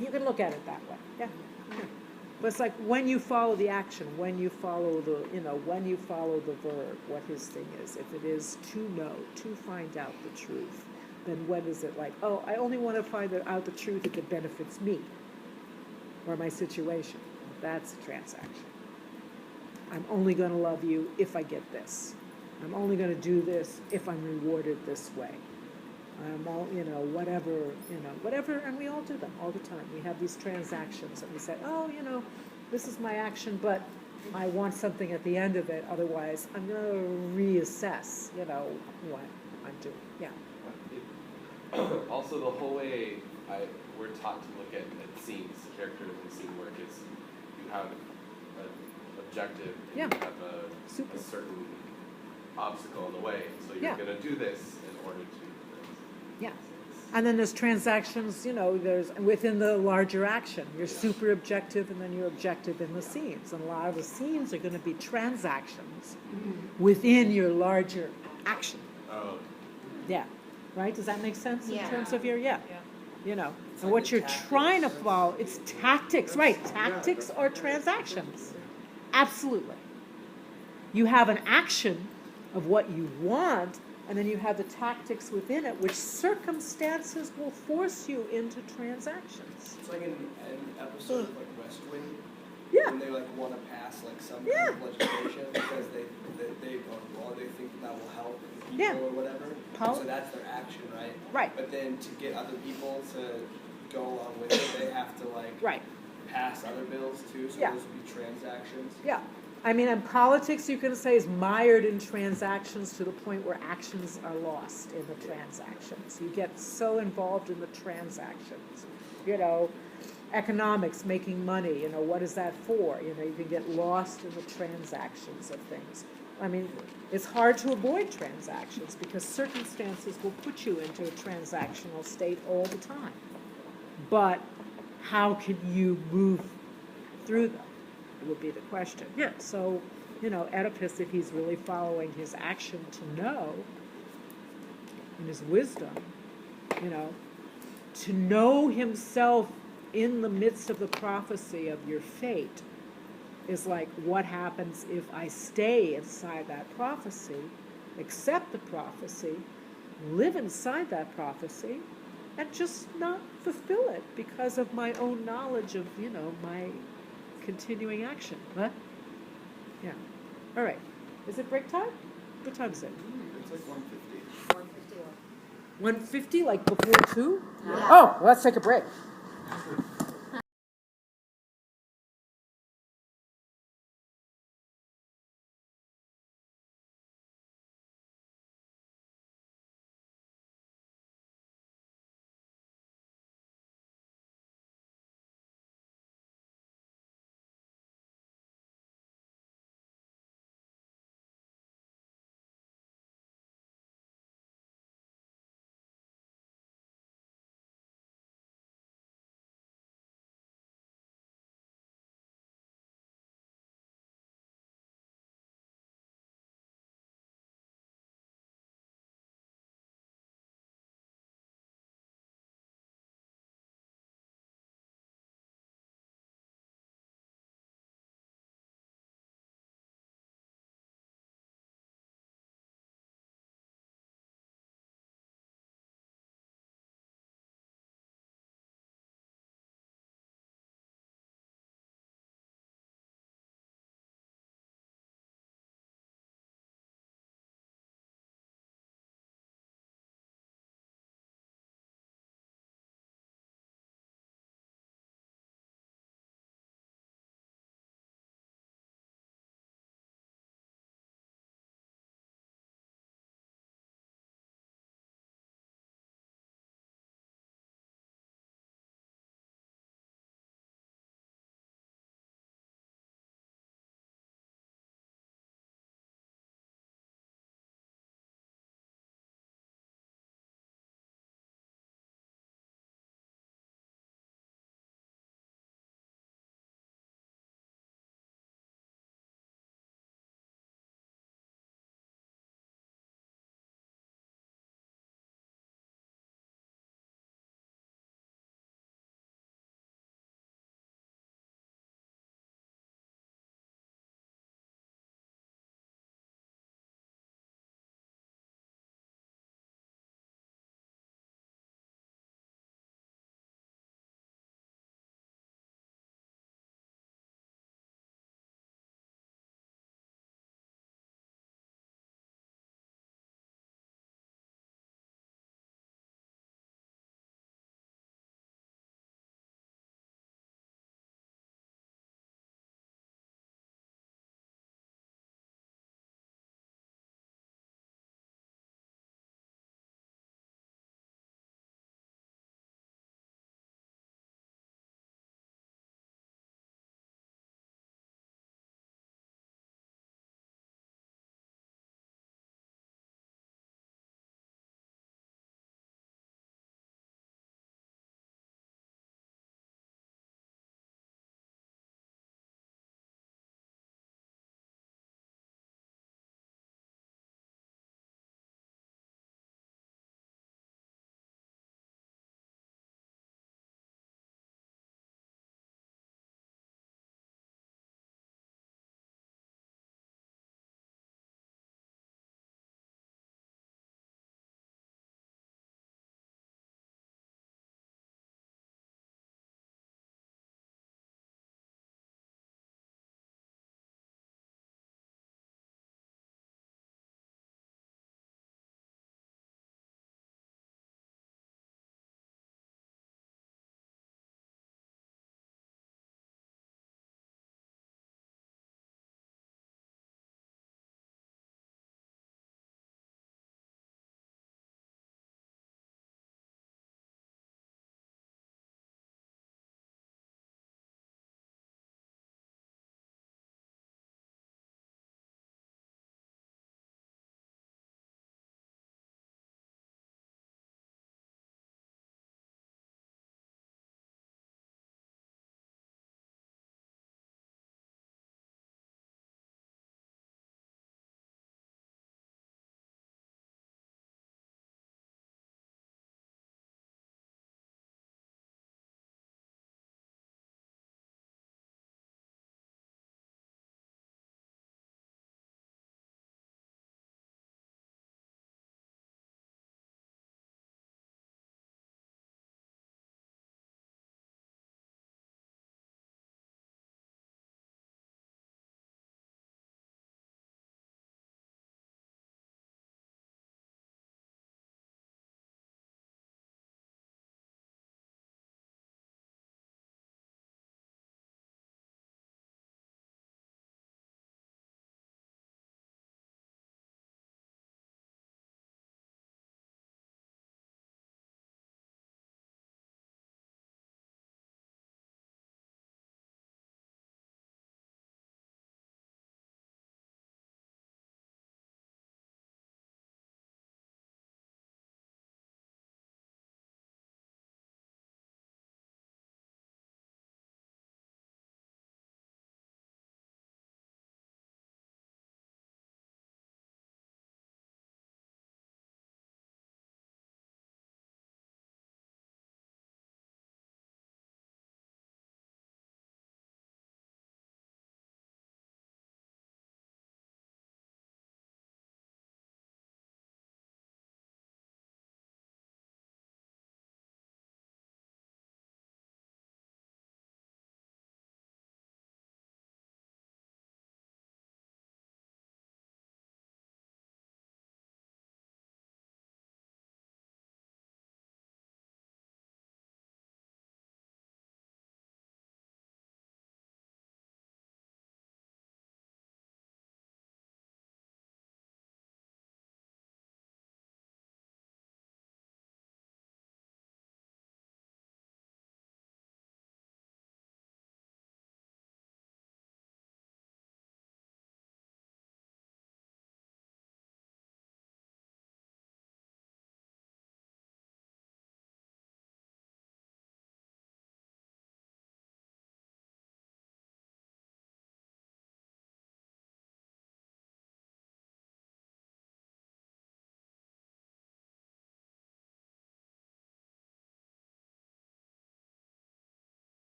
You can look at it that way. Yeah. Yeah. But it's like when you follow the action, when you follow the, you know, when you follow the verb, what his thing is. If it is to know, to find out the truth, then when is it like, oh, I only want to find out the truth if it benefits me or my situation. That's a transaction. I'm only going to love you if I get this. I'm only going to do this if I'm rewarded this way. I'm all, you know, whatever, and we all do them all the time. We have these transactions and we say, oh, you know, this is my action, but I want something at the end of it, otherwise I'm going to reassess, you know, what I'm doing. Yeah. Also, the whole way we're taught to look at scenes, characters and scene work is you have an objective, and you have a certain obstacle in the way, so you're going to do this in order to do this. Yeah. And then there's transactions, there's within the larger action. You're super objective, and then you're objective in the scenes. And a lot of the scenes are going to be transactions within your larger action. Oh. Yeah. Right? Does that make sense in Yeah. terms of your, and like what the you're tactics. trying to follow, it's tactics, right? Tactics or transactions. Absolutely. You have an action of what you want, and then you have the tactics within it, which circumstances will force you into transactions. It's like an episode of like West Wing. Yeah. When they want to pass like some Yeah. kind of legislation because they think that will help people Yeah. or whatever. Pol- So that's their action, right? Right. But then to get other people to go along with it, they have to Right. pass other bills too. So Yeah. those would be transactions. Yeah. I mean, and politics, you can say, is mired in transactions to the point where actions are lost in the transactions. You get so involved in the transactions. Economics, making money, what is that for? You can get lost in the transactions of things. I mean, it's hard to avoid transactions because circumstances will put you into a transactional state all the time. But how can you move through them? Would be the question. Yeah. So, Oedipus, if he's really following his action to know, and his wisdom, to know himself in the midst of the prophecy of your fate is like, what happens if I stay inside that prophecy, accept the prophecy, live inside that prophecy, and just not fulfill it because of my own knowledge of, my continuing action. Huh? Yeah. All right. Is it break time? What time is it? It's like 1:50. 151. 1:50, like before 2? Yeah. Oh, well, let's take a break.